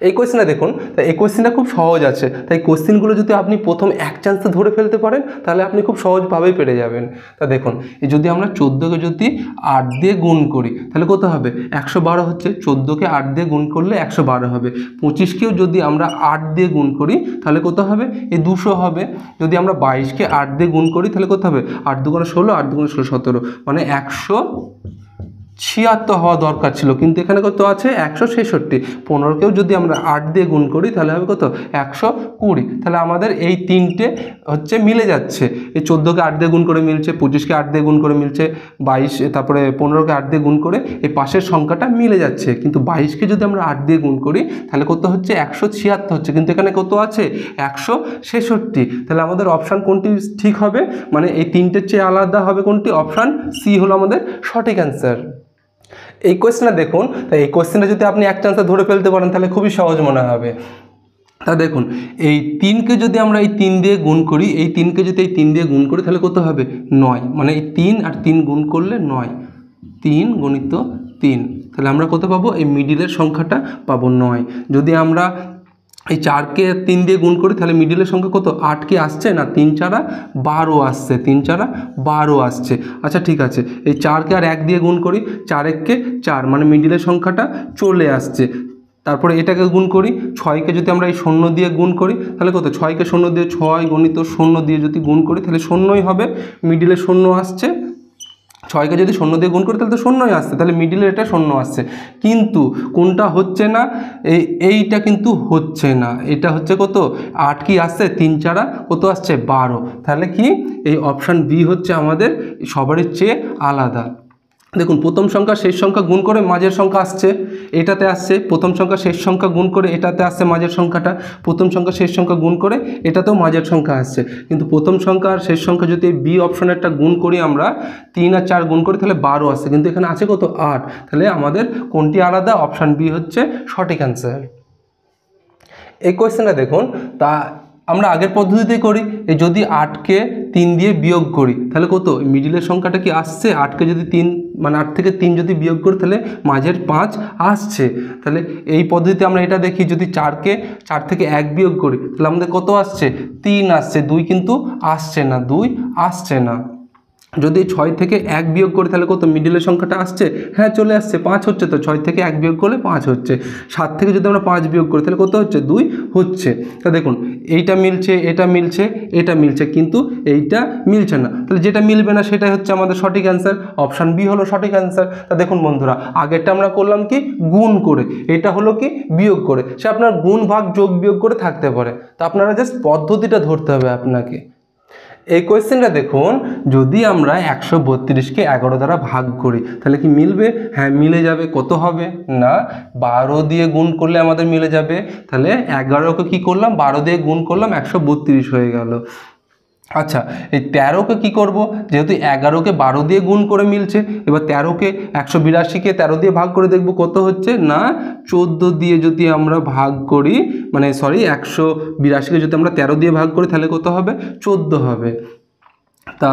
Speaker 1: এই কোয়েশ্চেনটা দেখুন, তা এই কোয়েশ্চেনটা খুব সহজ আছে, তাই কোয়েশ্চেনগুলো যদি আপনি প্রথম এক চান্সে ধরে ফেলতে পারেন তাহলে আপনি খুব সহজভাবেই পেরে যাবেন। তা দেখুন এই যদি আমরা 14কে যদি 8 দিয়ে গুণ করি তাহলে কত হবে 112 হচ্ছে, 14কে 8 দিয়ে গুণ করলে 112 হবে, 25কেও যদি আমরা 8 দিয়ে গুণ করি তাহলে কত হবে এই 200 হবে, যদি আমরা 22কে 8 দিয়ে গুণ করি তাহলে কত হবে 8 দুগুণে 16, 8 দুগুণে 16, 17, মানে 76 হওয়া দরকার ছিল, কিন্তু এখানে কত আছে 166। 15কেও যদি আমরা 8 দিয়ে গুণ করি তাহলে হবে কত 120। তাহলে আমাদের এই তিনটে হচ্ছে মিলে যাচ্ছে, এই 14কে 8 দিয়ে গুণ করে মিলছে, 25কে 8 দিয়ে গুণ করে মিলছে, 22 তারপরে 15কে 8 দিয়ে গুণ করে এই পাশের সংখ্যাটা মিলে যাচ্ছে। কিন্তু 22কে যদি আমরা 8 দিয়ে গুণ করি তাহলে কত হচ্ছে 176 হচ্ছে, কিন্তু এখানে কত আছে 166। তাহলে আমাদের অপশান কোনটি ঠিক হবে, মানে এই তিনটের চেয়ে আলাদা হবে কোনটি, অপশান সি হলো আমাদের সঠিক অ্যান্সার। এই কোয়েশ্চেনটা দেখুন, তাই এই কোয়েশ্চেনটা যদি আপনি একটা অ্যান্সার ধরে ফেলতে পারেন তাহলে খুবই সহজ মনে হবে। তা দেখুন, এই 3কে যদি আমরা এই 3 দিয়ে গুণ করি, এই 3কে যদি এই 3 দিয়ে গুণ করি তাহলে কত হবে 9, মানে এই 3 আর 3 গুণ করলে 9, 3 গুণিত 3, তাহলে আমরা কত পাবো, এই মিডিলের সংখ্যাটা পাবো 9। যদি আমরা এই 4কে 3 দিয়ে গুণ করি তাহলে মিডিলের সংখ্যা কত 8 কি আসছে না, 3 4 12 আসছে, 3 4 12 আসছে। আচ্ছা ঠিক আছে, এই 4কে আর 1 দিয়ে গুণ করি, 4 1 কে 4, মানে মিডিলের সংখ্যাটা চলে আসছে। তারপরে এটাকে গুণ করি, 6কে যদি আমরা এই 0 দিয়ে গুণ করি তাহলে কত, 6কে 0 দিয়ে 6 গণিত 0 দিয়ে যদি গুণ করি তাহলে 0ই হবে, মিডিলে 0 আসছে। 6কে যদি 0 দিয়ে গুণ করি তাহলে তো 0ই আসছে, তাহলে মিডিলে এটা 0 আসছে। কিন্তু কোনটা হচ্ছে না, এইটা কিন্তু হচ্ছে না, এটা হচ্ছে কত 8 কি আসছে, 3 4 কত আসছে 12। তাহলে কি এই অপশান বি হচ্ছে আমাদের সবারই চেয়ে আলাদা। দেখুন, প্রথম সংখ্যা শেষ সংখ্যা গুণ করে মাঝের সংখ্যা আসছে, এটাতে আসছে। প্রথম সংখ্যা শেষ সংখ্যা গুণ করে এটাতে আসছে মাঝের সংখ্যাটা, প্রথম সংখ্যা শেষ সংখ্যা গুণ করে এটাতেও মাঝের সংখ্যা আসছে। কিন্তু প্রথম সংখ্যা আর শেষ সংখ্যা যদি বি অপশনেরটা গুণ করি আমরা, 3 আর 4 গুণ করি তাহলে 12 আসছে, কিন্তু এখানে আছে কত 8। তাহলে আমাদের কোনটি আলাদা, অপশান বি হচ্ছে সঠিক অ্যান্সার। এই কোয়েশ্চেনটা দেখুন, তা আমরা আগের পদ্ধতিতেই করি, এই যদি 8কে 3 দিয়ে বিয়োগ করি তাহলে কত, মিডিলের সংখ্যাটা কি আসছে, 8কে যদি 3 মানে 8 থেকে 3 যদি বিয়োগ করি তাহলে মাঝের 5 আসছে। তাহলে এই পদ্ধতিতে আমরা এটা দেখি, যদি 4কে 4 থেকে 1 বিয়োগ করি তাহলে আমাদের কত আসছে 3 আসছে, 2 কিন্তু আসছে না, 2 আসছে না। যদি 6 থেকে 1 বিয়োগ করি তাহলে কত, মিডিলের সংখ্যাটা আসছে, হ্যাঁ চলে আসছে, 5 হচ্ছে, তো 6 থেকে 1 বিয়োগ করলে 5 হচ্ছে। 7 থেকে যদি আমরা 5 বিয়োগ করি তাহলে কত হচ্ছে 2 হচ্ছে। তা দেখুন, এইটা মিলছে, এটা মিলছে, এটা মিলছে, কিন্তু এইটা মিলছে না। তাহলে যেটা মিলবে না সেটাই হচ্ছে আমাদের সঠিক অ্যান্সার, অপশান বি হলো সঠিক অ্যান্সার। তা দেখুন বন্ধুরা, আগেরটা আমরা করলাম কি গুণ করে, এটা হলো কি বিয়োগ করে। সে আপনার গুণ ভাগ যোগ বিয়োগ করে থাকতে পারে, তা আপনারা জাস্ট পদ্ধতিটা ধরতে হবে আপনাকে। এই কোয়েশ্চেনটা দেখুন, যদি আমরা 132কে 11 দ্বারা ভাগ করি তাহলে কি মিলবে, হ্যাঁ মিলে যাবে। কত হবে না, 12 দিয়ে গুণ করলে আমাদের মিলে যাবে। তাহলে 11কে কি করলাম, 12 দিয়ে গুণ করলাম, 132 হয়ে গেল। আচ্ছা, এই 13কে কী করব, যেহেতু 11কে 12 দিয়ে গুণ করে মিলছে, এবার 13কে 182কে 13 দিয়ে ভাগ করে দেখব কত হচ্ছে না, 14 দিয়ে যদি আমরা ভাগ করি, মানে সরি 182কে যদি আমরা 13 দিয়ে ভাগ করি তাহলে কত হবে 14 হবে। তা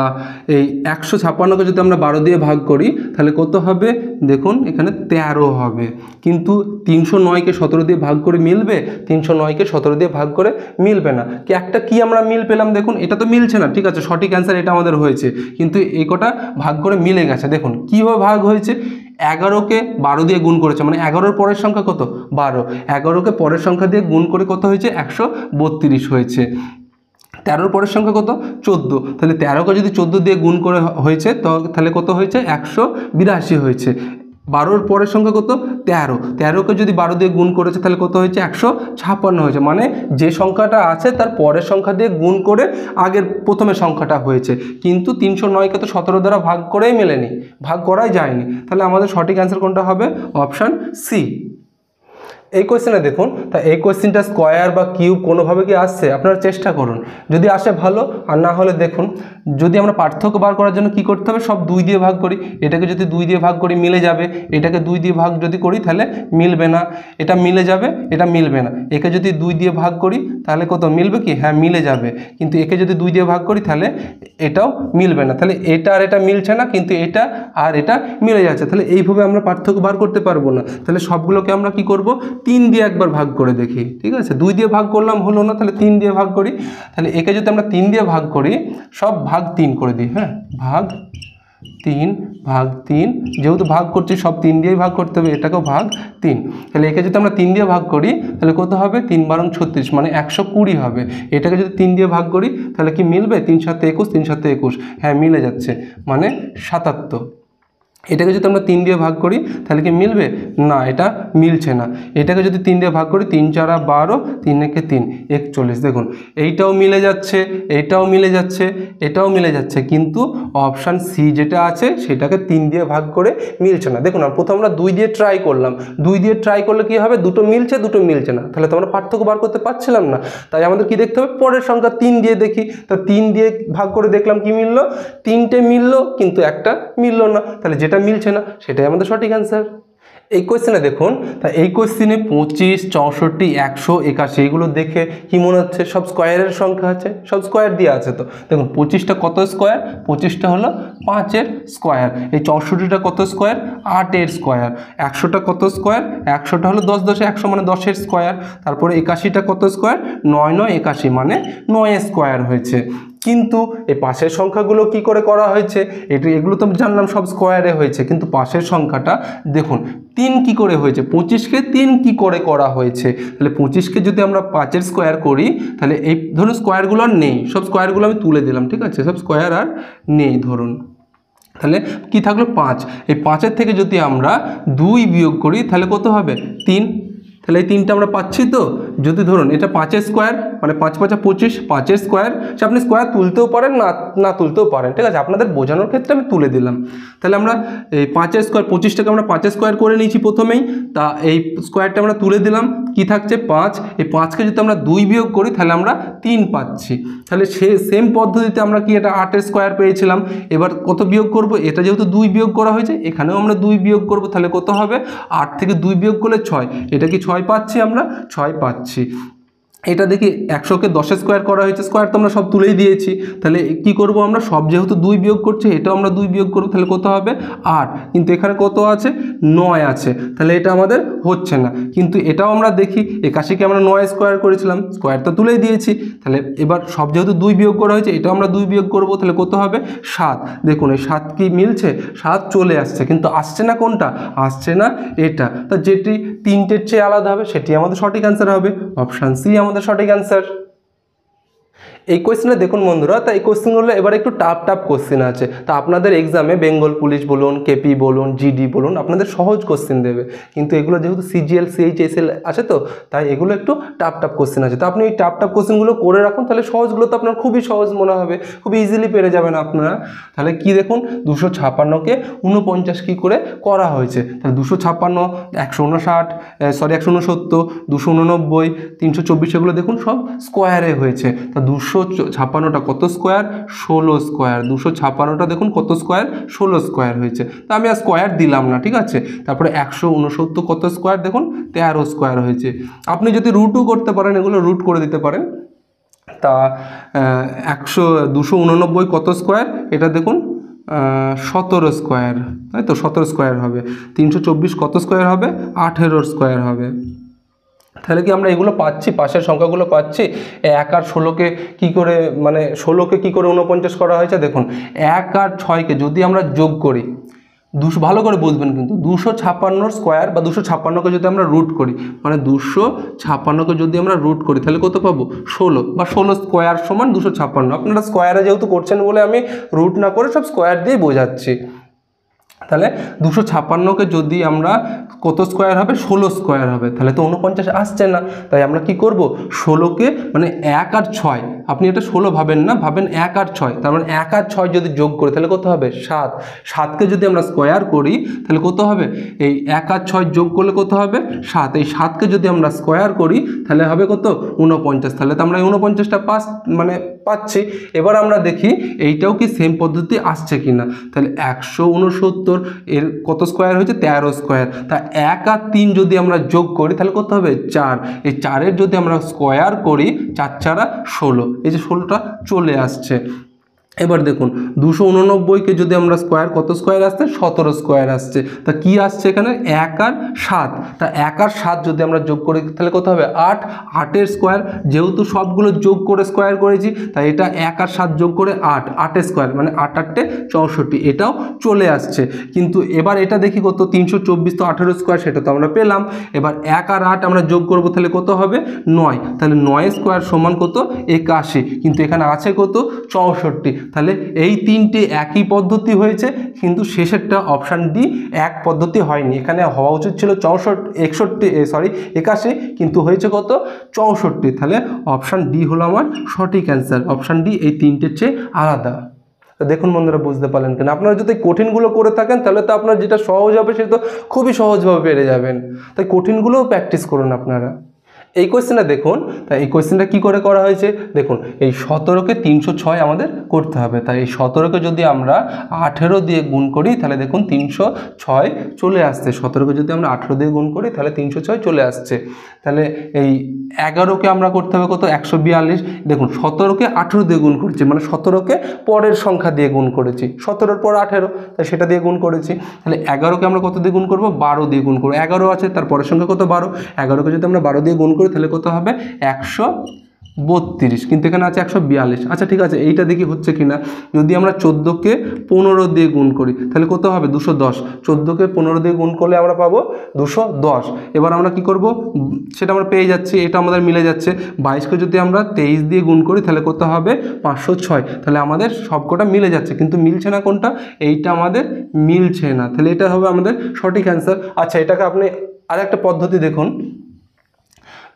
Speaker 1: এই 156কে যদি আমরা 12 দিয়ে ভাগ করি তাহলে কত হবে, দেখুন এখানে 13 হবে। কিন্তু 309কে 17 দিয়ে ভাগ করে মিলবে, 309কে 17 দিয়ে ভাগ করে মিলবে না। একটা কি আমরা মিল পেলাম, দেখুন এটা তো মিলছে না, ঠিক আছে সঠিক অ্যান্সার এটা আমাদের হয়েছে, কিন্তু এই কটা ভাগ করে মিলে গেছে। দেখুন কীভাবে ভাগ হয়েছে, 11কে 12 দিয়ে গুণ করেছে, মানে 11-র পরের সংখ্যা কত 12, 11কে পরের সংখ্যা দিয়ে গুণ করে কত হয়েছে 132 হয়েছে। 13-র পরের সংখ্যা কত 14, তাহলে 13কে যদি 14 দিয়ে গুণ করে হয়েছে তাহলে কত হয়েছে 182 হয়েছে। 12-র পরের সংখ্যা কত 13, 13কে যদি 12 দিয়ে গুণ করেছে তাহলে কত হয়েছে 156 হয়েছে, মানে যে সংখ্যাটা আছে তার পরের সংখ্যা দিয়ে গুণ করে আগের প্রথমের সংখ্যাটা হয়েছে। কিন্তু 309কে তো 17 দ্বারা ভাগ করেই মেলেনি, ভাগ করাই যায়নি। তাহলে আমাদের সঠিক অ্যান্সার কোনটা হবে, অপশান সি। এই কোয়েশ্চেনে দেখুন, তা এই কোয়েশ্চেনটা স্কোয়ার বা কিউব কোনোভাবে কি আসছে, আপনারা চেষ্টা করুন, যদি আসে ভালো, আর না হলে দেখুন যদি আমরা পার্থক্য বার করার জন্য কি করতে হবে, সব 2 দিয়ে ভাগ করি, এটাকে যদি 2 দিয়ে ভাগ করি মিলে যাবে, এটাকে 2 দিয়ে ভাগ যদি করি তাহলে মিলবে না, এটা মিলে যাবে, এটা মিলবে না। একে যদি 2 দিয়ে ভাগ করি তাহলে কত মিলবে কি, হ্যাঁ মিলে যাবে, কিন্তু একে যদি 2 দিয়ে ভাগ করি তাহলে এটাও মিলবে না। তাহলে এটা আর এটা মিলছে না, কিন্তু এটা আর এটা মিলে যাচ্ছে, তাহলে এইভাবে আমরা পার্থক্য বার করতে পারবো না। তাহলে সবগুলোকে আমরা কি করব, 3 দিয়ে একবার ভাগ করে দেখি, ঠিক আছে 2 দিয়ে ভাগ করলাম হলো না, তাহলে 3 দিয়ে ভাগ করি। তাহলে একে যদি আমরা 3 দিয়ে ভাগ করি, সব ভাগ 3 করে দিই, হ্যাঁ ভাগ 3 ভাগ 3, যেহেতু ভাগ করছি সব 3 দিয়েই ভাগ করতে হবে, এটাকেও ভাগ 3। তাহলে একে যদি আমরা 3 দিয়ে ভাগ করি তাহলে কত হবে, 3 বারং 36, মানে 120 হবে। এটাকে যদি 3 দিয়ে ভাগ করি তাহলে কি মিলবে, 3 7 21, 3 7 21, হ্যাঁ মিলে যাচ্ছে, মানে 77। এটাকে যদি আমরা 3 দিয়ে ভাগ করি তাহলে কি মিলবে না, এটা মিলছে না। এটাকে যদি 3 দিয়ে ভাগ করি 3 4 12, 3 একে 3 41, দেখুন এইটাও মিলে যাচ্ছে, এইটাও মিলে যাচ্ছে, এটাও মিলে যাচ্ছে, কিন্তু অপশান সি যেটা আছে সেটাকে 3 দিয়ে ভাগ করে মিলছে না। দেখুন আর প্রথম আমরা 2 দিয়ে ট্রাই করলাম, 2 দিয়ে ট্রাই করলে কি হবে, দুটো মিলছে দুটো মিলছে না, তাহলে তো আমরা পার্থক্য বার করতে পারছিলাম না। তাই আমাদের কি দেখতে হবে, পরের সংখ্যা 3 দিয়ে দেখি। তো 3 দিয়ে ভাগ করে দেখলাম কি মিললো, 3টে মিললো কিন্তু একটা মিললো না, তাহলে যেটা মিলছে না সেটাই আমাদের সঠিক অ্যান্সার। এই কোয়েশ্চেনে দেখুন, তা এই কোয়েশ্চেনে 25, 64, 181 এগুলো দেখে কি মনে হচ্ছে, সব স্কোয়ারের সংখ্যা আছে, সব স্কোয়ার দিয়ে আছে। তো দেখুন 25টা কত স্কোয়ার, 25টা হলো 5-এর স্কোয়ার, এই 64টা কত স্কোয়ার, 8-এর স্কোয়ার, 100টা কত স্কোয়ার, 100টা হলো 10 10 100 মানে 10-এর স্কোয়ার, তারপরে 81টা কত স্কোয়ার, 9 9 81 মানে 9-এর স্কোয়ার হয়েছে। কিন্তু এই পাশের সংখ্যাগুলো কি করে করা হয়েছে, এগুলো তো জানলাম সব স্কোয়ারে হয়েছে, কিন্তু পাশের সংখ্যাটা দেখুন 3 কি করে হয়েছে, 25কে 3 কি করে করা হয়েছে। তাহলে 25কে যদি আমরা 5-এর স্কোয়ার করি, তাহলে এই ধরুন স্কোয়ারগুলো আর নেই, সব স্কোয়ারগুলো আমি তুলে দিলাম, ঠিক আছে, সব স্কোয়ার আর নেই ধরুন। তাহলে কি থাকলো 5, এই 5-এর থেকে যদি আমরা 2 বিয়োগ করি তাহলে কত হবে, 3। তাহলে এই 3টা আমরা পাচ্ছি। তো যদি ধরুন এটা 5-এর স্কোয়ার মানে 5 5 25, 5-এর স্কোয়ার, সে আপনি স্কোয়ার তুলতেও পারেন না তুলতেও পারেন, ঠিক আছে, আপনাদের বোঝানোর ক্ষেত্রে আমি তুলে দিলাম। তাহলে আমরা এই 5-এর স্কোয়ার, 25টাকে আমরা 5-এর স্কোয়ার করে নিয়েছি প্রথমেই, তা এই স্কোয়ারটা আমরা তুলে দিলাম, কি থাকছে 5, এই 5কে যদি আমরা 2 বিয়োগ করি তাহলে আমরা 3 পাচ্ছি। তাহলে সেম পদ্ধতিতে আমরা কি এটা 8-এর স্কোয়ার পেয়েছিলাম, এবার কত বিয়োগ করব, এটা যেহেতু 2 বিয়োগ করা হয়েছে এখানেও আমরা 2 বিয়োগ করব, তাহলে কত হবে, 8 থেকে 2 বিয়োগ করলে 6, এটা কি 6 পাচ্ছি, আমরা 6 পাচ্ছি। এটা দেখি 100কে 10-এর স্কোয়ার করা হয়েছে, স্কোয়ার তো আমরা সব তুলেই দিয়েছি, তাহলে কি করব আমরা, সব যেহেতু 2 বিয়োগ করছে এটাও আমরা 2 বিয়োগ করব, তাহলে কত হবে 8, কিন্তু এখানে কত আছে 9 আছে, তাহলে এটা আমাদের হচ্ছে না। কিন্তু এটাও আমরা দেখি 81কে আমরা 9 স্কোয়ার করেছিলাম, স্কোয়ার তো তুলেই দিয়েছি, তাহলে এবার সব যেহেতু 2 বিয়োগ করা হয়েছে এটাও আমরা 2 বিয়োগ করব, তাহলে কত হবে 7। দেখুন এই 7 কি মিলছে, 7 চলে আসছে, কিন্তু আসছে না কোনটা, আসছে না এটা, তা যেটি 3টের চেয়ে আলাদা হবে সেটি আমাদের সঠিক অ্যান্সার হবে, অপশান সি আমাদের সঠিক অ্যান্সার। এই কোয়েশ্চেনে দেখুন বন্ধুরা, তা এই কোয়েশ্চেনগুলো এবার একটু টাফ কোয়েশ্চেন আছে, তা আপনাদের এক্সামে বেঙ্গল পুলিশ বলুন, কেপি বলুন, জিডি বলুন, আপনাদের সহজ কোয়েশ্চেন দেবে, কিন্তু এগুলো যেহেতু সিজিএল সিএইচএসএল আছে তো তাই এগুলো একটু টাফ কোয়েশ্চেন আছে। তো আপনি এই টাফ কোয়েশ্চেনগুলো করে রাখুন, তাহলে সহজগুলো তো আপনার খুবই সহজ মনে হবে, খুবই ইজিলি পেরে যাবেন আপনারা। তাহলে কি দেখুন 256কে 49 কি করে করা হয়েছে, তাহলে 256, 159, 169, 289, 324 এগুলো দেখুন সব স্কোয়ারে হয়েছে। তা 256টা কত স্কোয়ার, 16 স্কোয়ার, 256টা দেখুন কত স্কোয়ার, 16 স্কোয়ার হয়েছে, তা আমি আর স্কোয়ার দিলাম না, ঠিক আছে। তারপরে 169 কত স্কোয়ার, দেখুন 13 স্কোয়ার হয়েছে। আপনি যদি রুটও করতে পারেন, এগুলো রুট করে দিতে পারেন। তা 289 কত স্কোয়ার, এটা দেখুন 17 স্কোয়ার, তাই তো 17 স্কোয়ার হবে। 324 কত স্কোয়ার হবে, 18 স্কোয়ার হবে। তাহলে কি আমরা এগুলো পাচ্ছি, পাশের সংখ্যাগুলো পাচ্ছি। 1 আর 16কে কী করে, মানে 16কে কী করে 49 করা হয়েছে, দেখুন 1 আর 6কে যদি আমরা যোগ করি, ভালো করে বুঝবেন কিন্তু, 256 স্কোয়ার বা 256কে যদি আমরা রুট করি, মানে 256কে যদি আমরা রুট করি তাহলে কত পাবো, 16, বা 16 স্কোয়ার সমান 256। আপনারা স্কোয়ারে যেহেতু করছেন বলে আমি রুট না করে সব স্কোয়ার দিয়ে বোঝাচ্ছি। তাহলে 256কে যদি আমরা কত স্কোয়ার হবে, 16 স্কোয়ার হবে, তাহলে তো 49 আসছে না। তাই আমরা কি করব, 16কে মানে 1 আর 6, আপনি এটা 16 ভাবেন না, ভাবেন 1 আর 6, তার মানে 1 আর 6 যদি যোগ করি তাহলে কত হবে 7। 7কে যদি আমরা স্কোয়ার করি তাহলে কত হবে, এই 1 আর 6 যোগ করলে কত হবে 7, এই 7কে যদি আমরা স্কোয়ার করি তাহলে হবে কত 49, তাহলে তো আমরা এই 49টা পাচ্ছি। এবার আমরা দেখি এইটাও কি সেম পদ্ধতি আসছে কিনা। তাহলে 169 এর কত স্কোয়ার হয়েছে, 13 স্কোয়ার। তা 1 আর 3 যদি আমরা যোগ করি তাহলে কত হবে 4, এই 4-এর যদি আমরা স্কোয়ার করি 4 4 16, এই যে 16টা চলে আসছে। এবার দেখুন 289কে যদি আমরা স্কোয়ার, কত স্কোয়ার আসছে, 17 স্কোয়ার আসছে। তা কি আসছে এখানে 1 আর 7, তা 1 আর 7 যদি আমরা যোগ করি তাহলে কত হবে 8, 8-এর স্কোয়ার, যেহেতু সবগুলো যোগ করে স্কোয়ার করেছি তাই এটা 1 আর 7 যোগ করে 8, 8-এর স্কোয়ার মানে 8 8 64, এটাও চলে আসছে। কিন্তু এবার এটা দেখি কত 324, তো 18 স্কোয়ার সেটা তো আমরা পেলাম। এবার 1 আর 8 আমরা যোগ করব তাহলে কত হবে 9, তাহলে 9 স্কোয়ার সমান কত 81, কিন্তু এখানে আছে কত 64, তাহলে এই তিনটে একই পদ্ধতি হয়েছে, কিন্তু শেষেরটা অপশান ডি এক পদ্ধতি হয়নি। এখানে হওয়া উচিত ছিল 81, কিন্তু হয়েছে কত 64। তাহলে অপশান ডি হলো আমার সঠিক অ্যান্সার। অপশান ডি এই তিনটের চেয়ে আলাদা। দেখুন বন্ধুরা, বুঝতে পারলেন কিনা? আপনারা যদি কঠিনগুলো করে থাকেন তাহলে তো আপনার যেটা সহজ হবে সেটা তো খুবই সহজভাবে পেরে যাবেন। তাই কঠিনগুলোও প্র্যাকটিস করুন আপনারা। এই কোয়েশ্চেনটা দেখুন, তাই এই কোয়েশ্চেনটা কী করে করা হয়েছে দেখুন। এই 17কে 306 আমাদের করতে হবে। তাই এই 17কে যদি আমরা 18 দিয়ে গুণ করি তাহলে দেখুন 306 চলে আসছে। 17কে যদি আমরা 18 দিয়ে গুণ করি তাহলে 306 চলে আসছে। তাহলে এই 11কে আমরা করতে হবে কত 142। দেখুন 17কে 18 দিয়ে গুণ করছি, মানে 17কে পরের সংখ্যা দিয়ে গুণ করেছি, 17-র পর 18, তাই সেটা দিয়ে গুণ করেছি। তাহলে 11কে আমরা কত দিয়ে গুণ করবো 12 দিয়ে গুণ করবো। 11 আছে, তার পরের সংখ্যা কত 12। 11কে যদি আমরা 12 দিয়ে গুণ করি তাহলে কত হবে 132, কিন্তু এখানে আছে 142। আচ্ছা ঠিক আছে, এইটা দেখি হচ্ছে কিনা। যদি আমরা 14কে 15 দিয়ে গুণ করি তাহলে কত হবে 210। 14কে 15 দিয়ে গুণ করলে আমরা পাবো 210। এবার আমরা কি করব সেটা আমরা পেয়ে যাচ্ছি, এটা আমাদের মিলে যাচ্ছে। 22কে যদি আমরা 23 দিয়ে গুণ করি তাহলে কত হবে 506। তাহলে আমাদের সবকটা মিলে যাচ্ছে, কিন্তু মিলছে না কোনটা, এইটা আমাদের মিলছে না। তাহলে এটা হবে আমাদের সঠিক অ্যান্সার। আচ্ছা, এটাকে আপনি আর একটা পদ্ধতি দেখুন।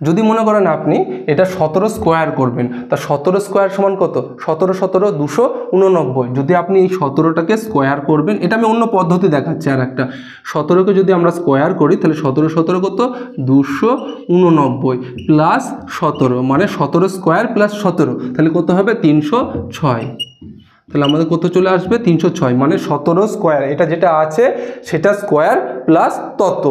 Speaker 1: যদি মনে করেন আপনি এটা 17 স্কোয়ার করবেন, তা 17 স্কোয়ার সমান কত 17 17 289। যদি আপনি এই 17টাকে স্কোয়ার করবেন, এটা আমি অন্য পদ্ধতি দেখাচ্ছি আর একটা। 17কে যদি আমরা স্কোয়ার করি তাহলে 17 17 কত 289 প্লাস 17, মানে 17 স্কোয়ার প্লাস 17, তাহলে কত হবে 306। তাহলে আমাদের কত চলে আসবে 306, মানে 17 স্কোয়ার, এটা যেটা আছে সেটা স্কোয়ার প্লাস তত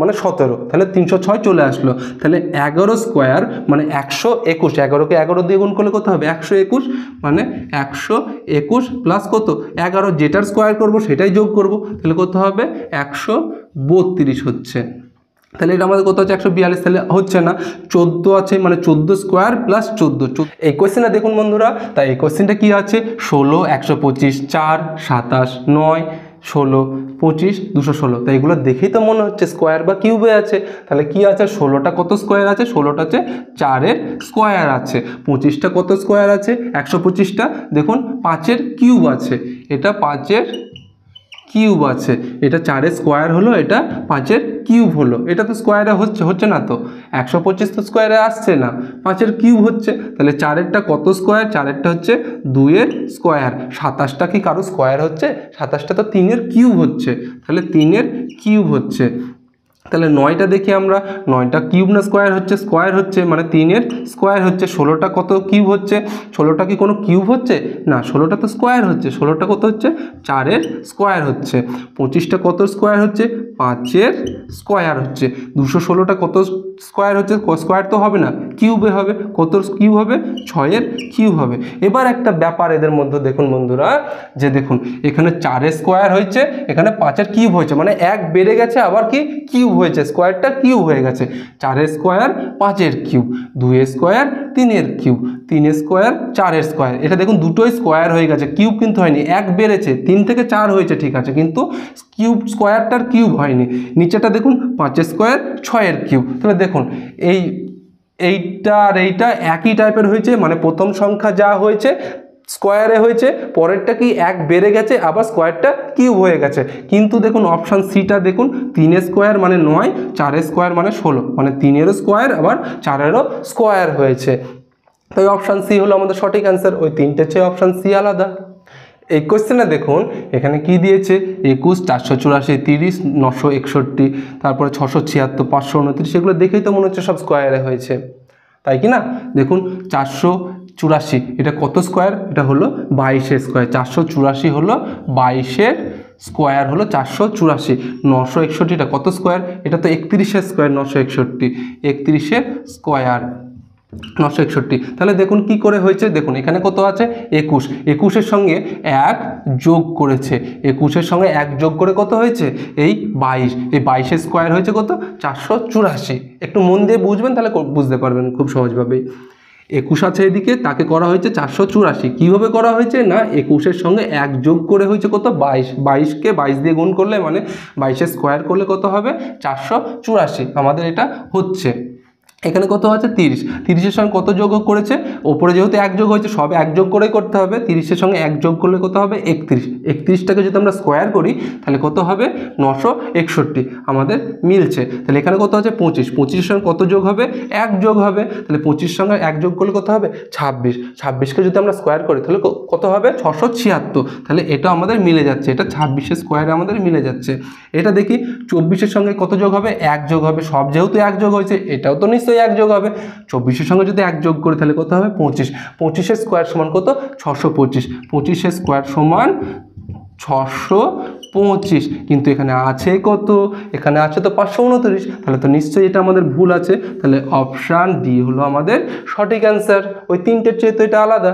Speaker 1: মানে 17, তাহলে 306 চলে আসলো। তাহলে 11 স্কোয়ার মানে 121। 11কে 11 দিয়ে গুণ করলে কত হবে 121, মানে 121 প্লাস কত 11, যেটার স্কোয়ার করব সেটাই যোগ করব, তাহলে কত হবে 132 হচ্ছে। তাহলে এটা আমাদের কত হচ্ছে 142, তাহলে হচ্ছে না। 14 আছে, মানে 14 স্কোয়ার প্লাস 14। এই কোয়েশ্চেনটা দেখুন বন্ধুরা, তাই এই কোয়েশ্চেনটা কি আছে 16 125 4 27 9 16 25 216। তাই এগুলো দেখেই তো মনে হচ্ছে স্কোয়ার বা কিউবে আছে। তাহলে কি আছে 16টা কত স্কোয়ার আছে, 16টা আছে 4-এর স্কোয়ার আছে। 25টা কত স্কোয়ার আছে 125টা, দেখুন 5-এর কিউব আছে, এটা 5-এর কিউব আছে, এটা 4-এর স্কোয়ার হলো, এটা 5-এর কিউব হলো। এটা তো স্কোয়ারে হচ্ছে না, তো 125 তো স্কোয়ারে আসছে না, 5-এর কিউব হচ্ছে। তাহলে 4-এরটা কত স্কোয়ার, 4-এরটা হচ্ছে 2-এর স্কোয়ার। 27টা কি কারো স্কোয়ার হচ্ছে, 27টা তো 3-এর কিউব হচ্ছে, তাহলে 3-এর কিউব হচ্ছে। তাহলে 9টা দেখি আমরা, 9টা কিউব না স্কোয়ার হচ্ছে, স্কোয়ার হচ্ছে, মানে 3-এর স্কোয়ার হচ্ছে। 16টা কত কিউব হচ্ছে, 16টা কি কোনো কিউব হচ্ছে না, 16টা তো স্কোয়ার হচ্ছে। 16টা কত হচ্ছে 4-এর স্কোয়ার হচ্ছে। 25টা কত স্কোয়ার হচ্ছে 5-এর স্কোয়ার হচ্ছে। 216টা কত স্কোয়ার হচ্ছে, স্কোয়ার তো হবে না, কিউবে হবে। কত কিউব হবে 6-এর কিউব হবে। এবার একটা ব্যাপার এদের মধ্যে দেখুন বন্ধুরা, যে দেখুন এখানে 4-এর স্কোয়ার হয়েছে, এখানে 5-এর কিউব হয়েছে, মানে এক বেড়ে গেছে আবার কি কিউব হয়েছে, স্কোয়ারটা কিউব হয়ে গেছে। 4-এর স্কোয়ার 5-এর কিউব, 2-এর স্কোয়ার 3-এর কিউব, 3-এর স্কোয়ার 4-এর স্কোয়ার। এটা দেখুন দুটোই স্কোয়ার হয়ে গেছে, কিউব কিন্তু হয়নি, এক বেড়েছে, 3 থেকে 4 হয়েছে ঠিক আছে, কিন্তু কিউব স্কোয়ারটার কিউব হয়নি। নিচেটা দেখুন 5-এর স্কোয়ার 6-এর কিউব। তাহলে দেখুন এইটা আর এইটা একই টাইপের হয়েছে, মানে প্রথম সংখ্যা যা হয়েছে স্কোয়ারে হয়েছে, পরেরটা কি এক বেড়ে গেছে, আবার স্কোয়ারটা কিউব হয়ে গেছে। কিন্তু দেখুন অপশান সিটা দেখুন, 3-এর স্কোয়ার মানে 9, 4-এর স্কোয়ার মানে 16, মানে 3-এরও স্কোয়ার আবার 4-এরও স্কোয়ার হয়েছে। তাই অপশান সি হলো আমাদের সঠিক অ্যান্সার। ওই তিনটের চেয়ে অপশান সি আলাদা। এই কোয়েশ্চেনে দেখুন এখানে কি দিয়েছে 21 484 30 961, তারপরে 676 529, এগুলো দেখেই তো মনে হচ্ছে সব স্কোয়ারে হয়েছে, তাই কি না? দেখুন 484 এটা কত স্কোয়ার, এটা হলো 22-এর স্কোয়ার। 484 হলো 22-এর স্কোয়ার হলো 484। 961 এটা কত স্কোয়ার, এটা তো 31-এর স্কোয়ার। 961 31-এর স্কোয়ার 961। তাহলে দেখুন কি করে হয়েছে, দেখুন এখানে কত আছে 21, 21-এর সঙ্গে 1 যোগ করেছে, 21-এর সঙ্গে 1 যোগ করে কত হয়েছে এই 22, এই 22-এর স্কোয়ার হয়েছে কত 484। একটু মন দিয়ে বুঝবেন তাহলে বুঝতে পারবেন খুব সহজভাবেই। 21 আছে এদিকে, তাকে করা হয়েছে 484। কীভাবে করা হয়েছে না, 21-এর সঙ্গে 1 যোগ করে হয়েছে কত 22, 22কে 22 দিয়ে গুণ করলে মানে 22-এর স্কোয়ার করলে কত হবে 484, আমাদের এটা হচ্ছে। এখানে কত আছে 30, 30-এর সঙ্গে কত যোগ করেছে, ওপরে যেহেতু এক যোগ হয়েছে সব এক যোগ করেই করতে হবে, 30-এর সঙ্গে এক যোগ করলে কত হবে 31, 31টাকে যদি আমরা স্কোয়ার করি তাহলে কত হবে 961 আমাদের মিলছে। তাহলে এখানে কত আছে 25, 25-এর সঙ্গে কত যোগ হবে এক যোগ হবে, তাহলে 25 সঙ্গে এক যোগ করলে কত হবে 26, 26কে যদি আমরা স্কোয়ার করি তাহলে কত হবে 676, তাহলে এটা আমাদের মিলে যাচ্ছে, এটা 26-এর স্কোয়ারে আমাদের মিলে যাচ্ছে। এটা দেখি 24-এর সঙ্গে কত যোগ হবে এক যোগ হবে, সব যেহেতু এক যোগ হয়েছে এটাও তো নিশ্চয়ই এক যোগ হবে, 24-এর সঙ্গে যদি এক যোগ করি তাহলে কত হবে 25, 25-এর স্কোয়ার সমান কত 625, 25-এর স্কোয়ার সমান 625, কিন্তু এখানে আছে কত, এখানে আছে তো 529, তাহলে তো নিশ্চয়ই এটা আমাদের ভুল আছে, তাহলে অপশান ডি হলো আমাদের সঠিক অ্যান্সার। ওই তিনটের চেয়ে তো এটা আলাদা।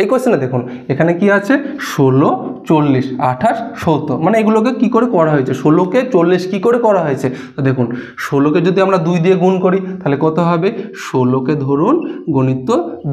Speaker 1: এই কোশ্চেনে দেখুন এখানে কি আছে 16, 40, 28, 70, মানে এগুলোকে কি করে করা হয়েছে, 16কে 40 কি করে করা হয়েছে, তো দেখুন 16কে যদি আমরা 2 দিয়ে গুণ করি তাহলে কত হবে, 16কে ধরুন গণিত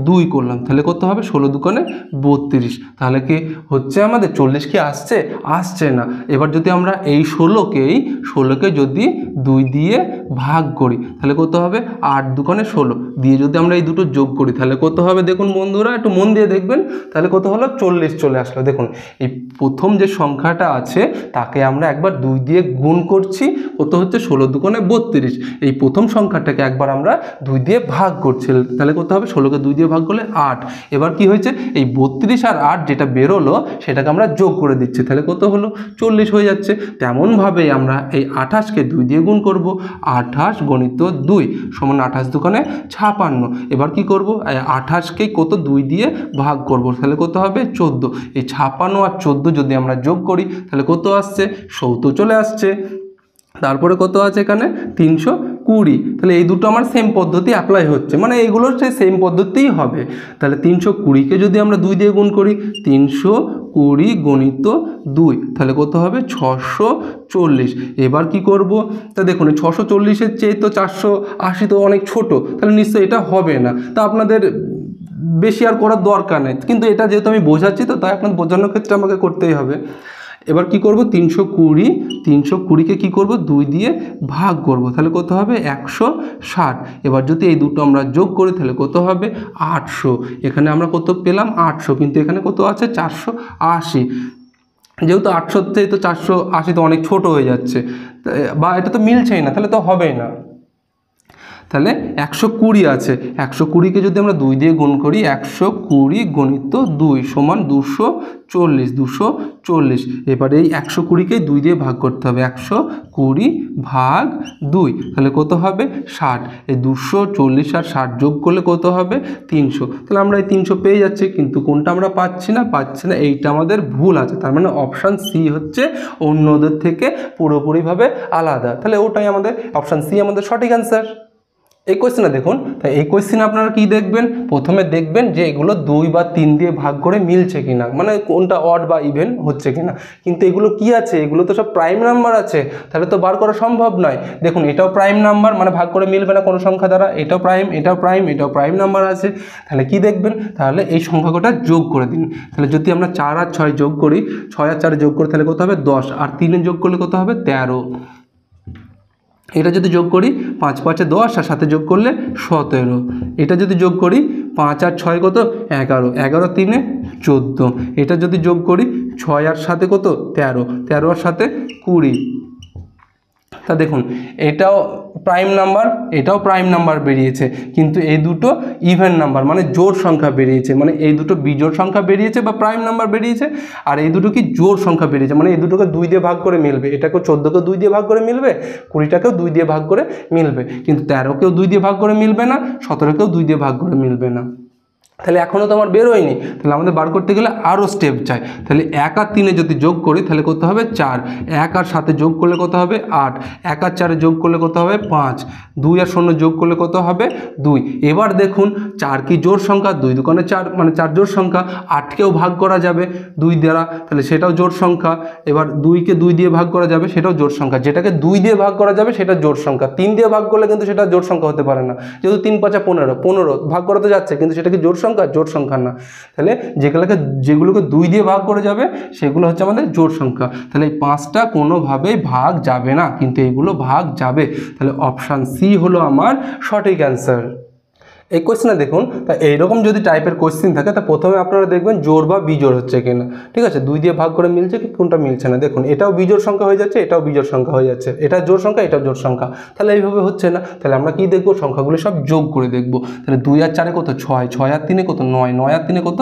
Speaker 1: 2 করলাম তাহলে কত হবে 16 দুগুণে 32, তাহলে কি হচ্ছে আমাদের 40 কি আসছে, আসছে না। এবার যদি আমরা এই 16কে যদি 2 দিয়ে ভাগ করি তাহলে কত হবে 8 দুগুণে 16 দিয়ে যদি আমরা এই দুটো যোগ করি তাহলে কত হবে, দেখুন বন্ধুরা একটু মন দিয়ে দেখবেন, তাহলে কত হলো 40 চলে আসলো। দেখুন এই প্রথম যে সংখ্যাটা আছে তাকে আমরা একবার 2 দিয়ে গুণ করছি, কত হচ্ছে 16 দুগুণে 32, এই প্রথম সংখ্যাটাকে একবার আমরা 2 দিয়ে ভাগ করছি তাহলে কত হবে 16কে 2 দিয়ে ভাগ করলে 8, এবার কি হয়েছে এই 32 আর 8 যেটা বেরোলো সেটাকে আমরা যোগ করে দিচ্ছি তাহলে কত হলো 40 হয়ে যাচ্ছে। তেমনভাবেই আমরা এই 28কে 2 দিয়ে গুণ করব, 28 গণিত 2 সমান 28 দুগুণে 56, এবার কি করব 28কে কত 2 দিয়ে ভাগ করব তাহলে কত হবে 14, এই 56 আর 14 যদি আমরা যোগ করি তাহলে কত আসছে 70 চলে আসছে। তারপরে কত আছে এখানে 320, তাহলে এই দুটো আমার সেম পদ্ধতি অ্যাপ্লাই হচ্ছে, মানে এইগুলোর সেই সেম পদ্ধতিই হবে। তাহলে 320কে যদি আমরা 2 দিয়ে গুণ করি 320 গণিত 2 তাহলে কত হবে 640, এবার কি করব, তা দেখুন 640-এর চেয়ে তো 480 তো অনেক ছোট, তাহলে নিশ্চয়ই এটা হবে না, তা আপনাদের বেশি আর করার দরকার নেই, কিন্তু এটা যেহেতু আমি বোঝাচ্ছি তো তাই আপনার বোঝানোর ক্ষেত্রে আমাকে করতেই হবে। এবার কি করব 320কে কি করব 2 দিয়ে ভাগ করব তাহলে কত হবে 160, এবার যদি এই দুটো আমরা যোগ করি তাহলে কত হবে 800, এখানে আমরা কত পেলাম 800, কিন্তু এখানে কত আছে 480, যেহেতু 800 থেকে তো 480 তো অনেক ছোট হয়ে যাচ্ছে, বা এটা তো মিলছেই না, তাহলে তো হবেই না। তাহলে 120 আছে, 120কে যদি আমরা 2 দিয়ে গুণ করি 120 গণিত 2 সমান 240, এবারে এই 120কেই 2 দিয়ে ভাগ করতে হবে, 120 ভাগ 2 তাহলে কত হবে 60, এই 240 আর 60 যোগ করলে কত হবে 300, তাহলে আমরা এই 300 পেয়ে যাচ্ছি, কিন্তু কোনটা আমরা পাচ্ছি না, এইটা আমাদের ভুল আছে, তার মানে অপশান সি হচ্ছে অন্যদের থেকে পুরোপুরিভাবে আলাদা, তাহলে ওটাই আমাদের অপশান সি আমাদের সঠিক অ্যান্সার। এই কোয়েশ্চেনে দেখুন, তাই এই কোয়েশ্চেনে আপনারা কি দেখবেন, প্রথমে দেখবেন যে এগুলো 2 বা 3 দিয়ে ভাগ করে মিলছে কিনা, মানে কোনটা অড বা ইভেন হচ্ছে কিনা, কিন্তু এগুলো কি আছে, এগুলো তো সব প্রাইম নাম্বার আছে, তাহলে তো বার করা সম্ভব নয়। দেখুন এটাও প্রাইম নাম্বার, মানে ভাগ করে মিলবে না কোনো সংখ্যা দ্বারা, এটাও প্রাইম, এটাও প্রাইম নাম্বার আছে, তাহলে কি দেখবেন, তাহলে এই সংখ্যাটা যোগ করে দিন, তাহলে যদি আমরা 4 আর 6 যোগ করি, 6 আর 4 যোগ করি তাহলে কত হবে 10, আর 3 যোগ করলে কত হবে 13, এটা যদি যোগ করি 5 5 10 আর সাথে যোগ করলে 17, এটা যদি যোগ করি 5 আর 6 কত 11, 11 3 14, এটা যদি যোগ করি 6 আর 7 কত 13, 13 আর 7 20, তা দেখুন এটাও প্রাইম নাম্বার, এটাও প্রাইম নাম্বার বেরিয়েছে, কিন্তু এই দুটো ইভেন নাম্বার মানে জোড় সংখ্যা বেরিয়েছে, মানে এই দুটো বিজোড় সংখ্যা বেরিয়েছে বা প্রাইম নাম্বার বেরিয়েছে, আর এই দুটো কি জোড় সংখ্যা বেরিয়েছে, মানে এই দুটোকে 2 দিয়ে ভাগ করে মিলবে, এটাকেও 14কেও 2 দিয়ে ভাগ করে মিলবে, 20টাকেও 2 দিয়ে ভাগ করে মিলবে, কিন্তু 13কেও 2 দিয়ে ভাগ করে মিলবে না, 17কেও 2 দিয়ে ভাগ করে মিলবে না। তাহলে এখনও তো আমার বেরোয়নি, তাহলে আমাদের বার করতে গেলে আরও স্টেপ চাই, তাহলে 1 আর 3 যদি যোগ করি তাহলে কত হবে 4, 1 আর 7 যোগ করলে কত হবে 8, 1 আর 4 যোগ করলে কত হবে 5, 2 আর 0 যোগ করলে কত হবে 2, এবার দেখুন 4 কি জোড় সংখ্যা, 2 দুগুণে 4 মানে 4 জোড় সংখ্যা, 8কেও ভাগ করা যাবে 2 দ্বারা, তাহলে সেটাও জোড় সংখ্যা, এবার 2কে 2 দিয়ে ভাগ করা যাবে সেটাও জোড় সংখ্যা, যেটাকে 2 দিয়ে ভাগ করা যাবে সেটা জোড় সংখ্যা, 3 দিয়ে ভাগ করলে কিন্তু সেটা জোড় সংখ্যা হতে পারে না, যেহেতু 3 5 15 ভাগ করা তো যাচ্ছে কিন্তু সেটা কি জোড় সংখ্যা সংখ্যা? জোড় সংখ্যা না। তাহলে যেগুলোকে 2 দিয়ে ভাগ করে যাবে সেগুলো হচ্ছে আমাদের জোড় সংখ্যা। তাহলে এই 5টা কোনোভাবেই ভাগ যাবে না, কিন্তু এইগুলো ভাগ যাবে। তাহলে অপশান সি হলো আমার সঠিক অ্যান্সার। এই কোয়েশ্চেনে দেখুন, তা এইরকম যদি টাইপের কোয়েশ্চেন থাকে তা প্রথমে আপনারা দেখবেন জোড় বা বিজোড় হচ্ছে কিনা। ঠিক আছে, 2 দিয়ে ভাগ করে মিলছে কি কোনটা মিলছে না। দেখুন এটাও বিজোড় সংখ্যা হয়ে যাচ্ছে, এটাও বিজোড় সংখ্যা হয়ে যাচ্ছে, এটা জোড় সংখ্যা, এটাও জোড় সংখ্যা। তাহলে এইভাবে হচ্ছে না। তাহলে আমরা কি দেখবো? সংখ্যাগুলো সব যোগ করে দেখবো। তাহলে 2 আর 4 কত? 6, 6 আর 3 কত? 9, 9 আর 3 কত?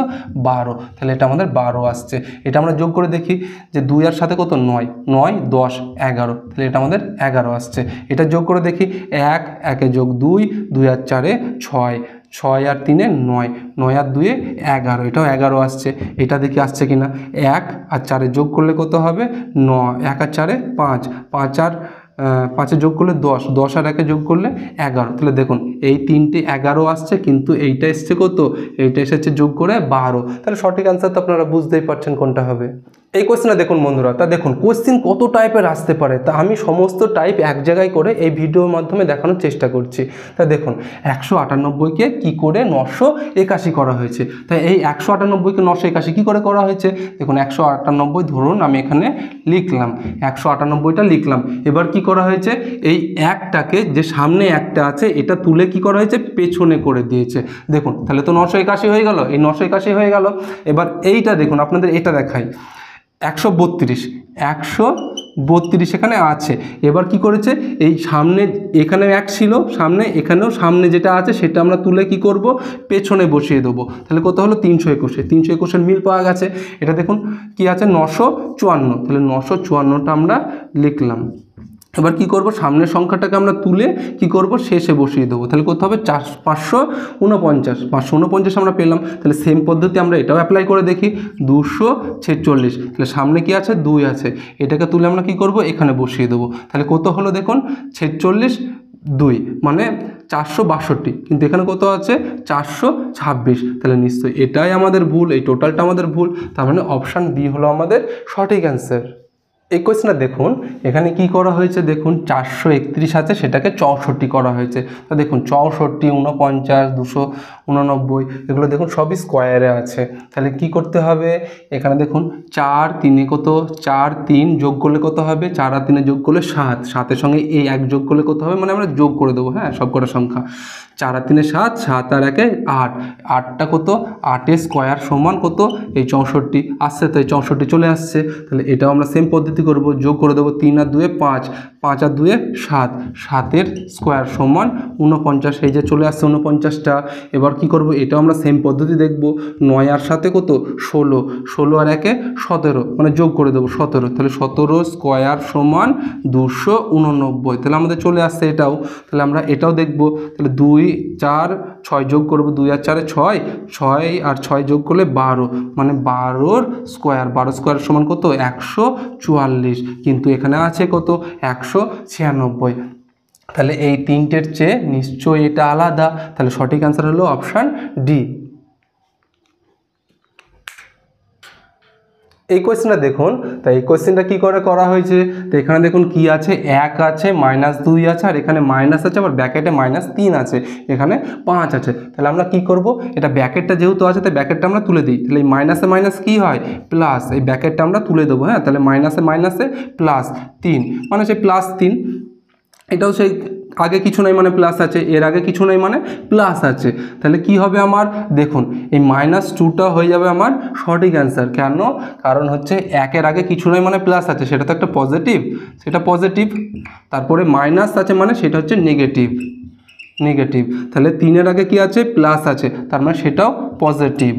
Speaker 1: 12। তাহলে এটা আমাদের 12 আসছে। এটা আমরা যোগ করে দেখি যে 2 আর 7 কত? 9, 9, 10, 11। তাহলে এটা আমাদের 11 আসছে। এটা যোগ করে দেখি 1, 1 যোগ 2, 2 আর 4 6, 6 আর 3 9, 9 আর 2 11, এটাও 11 আসছে। এটা দেখি আসছে কিনা। 1 আর 4 যোগ করলে কত হবে? 9, 1 আর 4 5, 5 আর 5 যোগ করলে 10, 10 আর 1 যোগ করলে 11। তাহলে দেখুন এই 3টে 11 আসছে, কিন্তু এইটা এসছে কত? এইটা এসেছে যোগ করে 12। তাহলে সঠিক অ্যান্সার তো আপনারা বুঝতেই পারছেন কোনটা হবে। এই কোয়েশ্চেনে দেখুন বন্ধুরা, তা দেখুন কোয়েশ্চেন কত টাইপের আসতে পারে, তা আমি সমস্ত টাইপ এক জায়গায় করে এই ভিডিওর মাধ্যমে দেখানোর চেষ্টা করছি। তা দেখুন 198কে কী করে 981 করা হয়েছে। তাই এই 198কে 981 কী করে করা হয়েছে? দেখুন 198 ধরুন আমি এখানে লিখলাম, 198টা লিখলাম। এবার কি করা হয়েছে? এই একটাকে, যে সামনে একটা আছে এটা তুলে কি করা হয়েছে? পেছনে করে দিয়েছে। দেখুন তাহলে তো 981 হয়ে গেল, এই 981 হয়ে গেল। এবার এইটা দেখুন, আপনাদের এটা দেখাই, 132 এখানে আছে। এবার কি করেছে? এই সামনে এখানে 1 ছিল সামনে, এখানেও সামনে যেটা আছে সেটা আমরা তুলে কি করব? পেছনে বসিয়ে দেবো। তাহলে কত হলো? 321। 321 মিল পাওয়া গেছে। এটা দেখুন কি আছে? 954। তাহলে 954টা আমরা লিখলাম। এবার কি করব? সামনের সংখ্যাটাকে আমরা তুলে কি করব? শেষে বসিয়ে দেবো। তাহলে কত হবে? 549। 549 আমরা পেলাম। তাহলে সেম পদ্ধতি আমরা এটাও অ্যাপ্লাই করে দেখি। 246। তাহলে সামনে কি আছে? 2 আছে, এটাকে তুলে আমরা কি করব? এখানে বসিয়ে দেবো। তাহলে কত হলো? দেখুন 46 2 মানে 462, কিন্তু এখানে কত আছে? 426। তাহলে নিশ্চয়ই এটাই আমাদের ভুল, এই টোটালটা আমাদের ভুল। তার মানে অপশান বি হলো আমাদের সঠিক অ্যান্সার। এই কোয়েশ্চেনটা দেখুন, এখানে কি করা হয়েছে? দেখুন 431 আছে, সেটাকে 64 করা হয়েছে। তো দেখুন 64, 49, 289, এগুলো দেখুন সবই স্কোয়ারে আছে। তাহলে কি করতে হবে? এখানে দেখুন 4 3 কত? 4 3 যোগ করলে কত হবে? 4 আর 3 যোগ করলে 7, 7-এর সঙ্গে এই 1 যোগ করলে কত হবে? মানে আমরা যোগ করে দেবো, হ্যাঁ, সব কটা সংখ্যা। 4 আর 3 7, 7 আর 1 8, 8টা কত? 8 স্কোয়ার সমান কত? এই 64 আসছে, তো এই 64 চলে আসছে। তাহলে এটাও আমরা সেম পদ্ধতি করব, যোগ করে দেবো। 3 আর 2 5, 5 আর 2 7, 7-এর স্কোয়ার সমান 49, এই যে চলে আসছে 49টা। এবার কি করব? এটাও আমরা সেম পদ্ধতি দেখব। 9 আর 7 কত? 16, 16 আর 1 17, মানে যোগ করে দেবো 17। তাহলে 17 স্কোয়ার সমান 289। তাহলে আমাদের চলে আসছে এটাও। তাহলে আমরা এটাও দেখব। তাহলে 2 4 6 যোগ করব, 2 আর 4 6, 6 আর 6 যোগ করলে 12, মানে 12 স্কোয়ার, 12 স্কোয়ার সমান কত? 144, কিন্তু এখানে আছে কত? 196। তাহলে এই তিনটের চেয়ে নিশ্চয়ই এটা আলাদা। তাহলে সঠিক অ্যান্সার হলো অপশান ডি। এই কোয়েশ্চেনটা দেখুন, তাই এই কোয়েশ্চেনটা কী করে করা হয়েছে? তো এখানে দেখুন কি আছে? 1 আছে, -2 আছে, আর এখানে মাইনাস আছে, আবার ব্যাকেটে -3 আছে, এখানে 5 আছে। তাহলে আমরা কি করব? এটা ব্যাকেটটা যেহেতু আছে তাই ব্যাকেটটা আমরা তুলে দিই। তাহলে এই মাইনাসে মাইনাস কী হয়? প্লাস, এই ব্যাকেটটা আমরা তুলে দেবো, হ্যাঁ। তাহলে মাইনাসে মাইনাসে +3, মানে সেই +3। এটাও সেই আগে কিছু নাই মানে প্লাস আছে, এর আগে কিছু নাই মানে প্লাস আছে। তাহলে কি হবে আমার? দেখুন এই -2টা হয়ে যাবে আমার সঠিক অ্যান্সার। কেন? কারণ হচ্ছে 1-এর আগে কিছু নাই মানে প্লাস আছে, সেটা তো একটা পজিটিভ, সেটা পজিটিভ। তারপরে মাইনাস আছে মানে সেটা হচ্ছে নেগেটিভ, নেগেটিভ। তাহলে 3-এর আগে কি আছে? প্লাস আছে, তার মানে সেটাও পজিটিভ।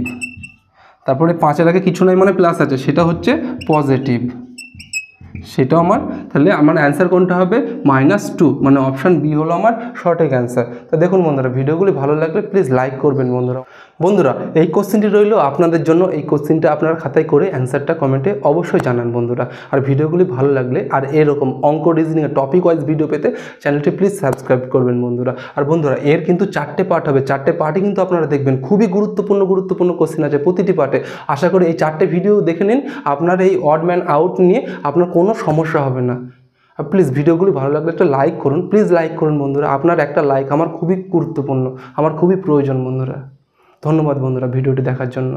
Speaker 1: তারপরে 5-এর আগে কিছু নাই মানে প্লাস আছে, সেটা হচ্ছে পজিটিভ, সেটাও আমার। তাহলে আমার অ্যান্সার কোনটা হবে? -2, মানে অপশান বি হলো আমার সঠিক অ্যান্সার। তো দেখুন বন্ধুরা, ভিডিওগুলি ভালো লাগলে প্লিজ লাইক করবেন বন্ধুরা। বন্ধুরা এই কোশ্চেনটি রইল আপনাদের জন্য। এই কোশ্চেনটা আপনার খাতায় করে অ্যান্সারটা কমেন্টে অবশ্যই জানান বন্ধুরা। আর ভিডিওগুলি ভালো লাগলে আর এরকম অঙ্ক রিজনিংয়ের টপিক ওয়াইজ ভিডিও পেতে চ্যানেলটি প্লিজ সাবস্ক্রাইব করবেন বন্ধুরা। আর বন্ধুরা এর কিন্তু 4টে পার্ট হবে, 4টে পার্টই কিন্তু আপনারা দেখবেন। খুবই গুরুত্বপূর্ণ কোশ্চেন আছে প্রতিটি পার্টে। আশা করি এই 4টে ভিডিও দেখে নিন, আপনার এই অড ম্যান আউট নিয়ে আপনার কোনো সমস্যা হবে না। আর প্লিজ ভিডিওগুলি ভালো লাগলে একটা লাইক করুন, প্লিজ লাইক করুন বন্ধুরা। আপনার একটা লাইক আমার খুবই গুরুত্বপূর্ণ, আমার খুবই প্রয়োজন বন্ধুরা। ধন্যবাদ বন্ধুরা ভিডিওটি দেখার জন্য।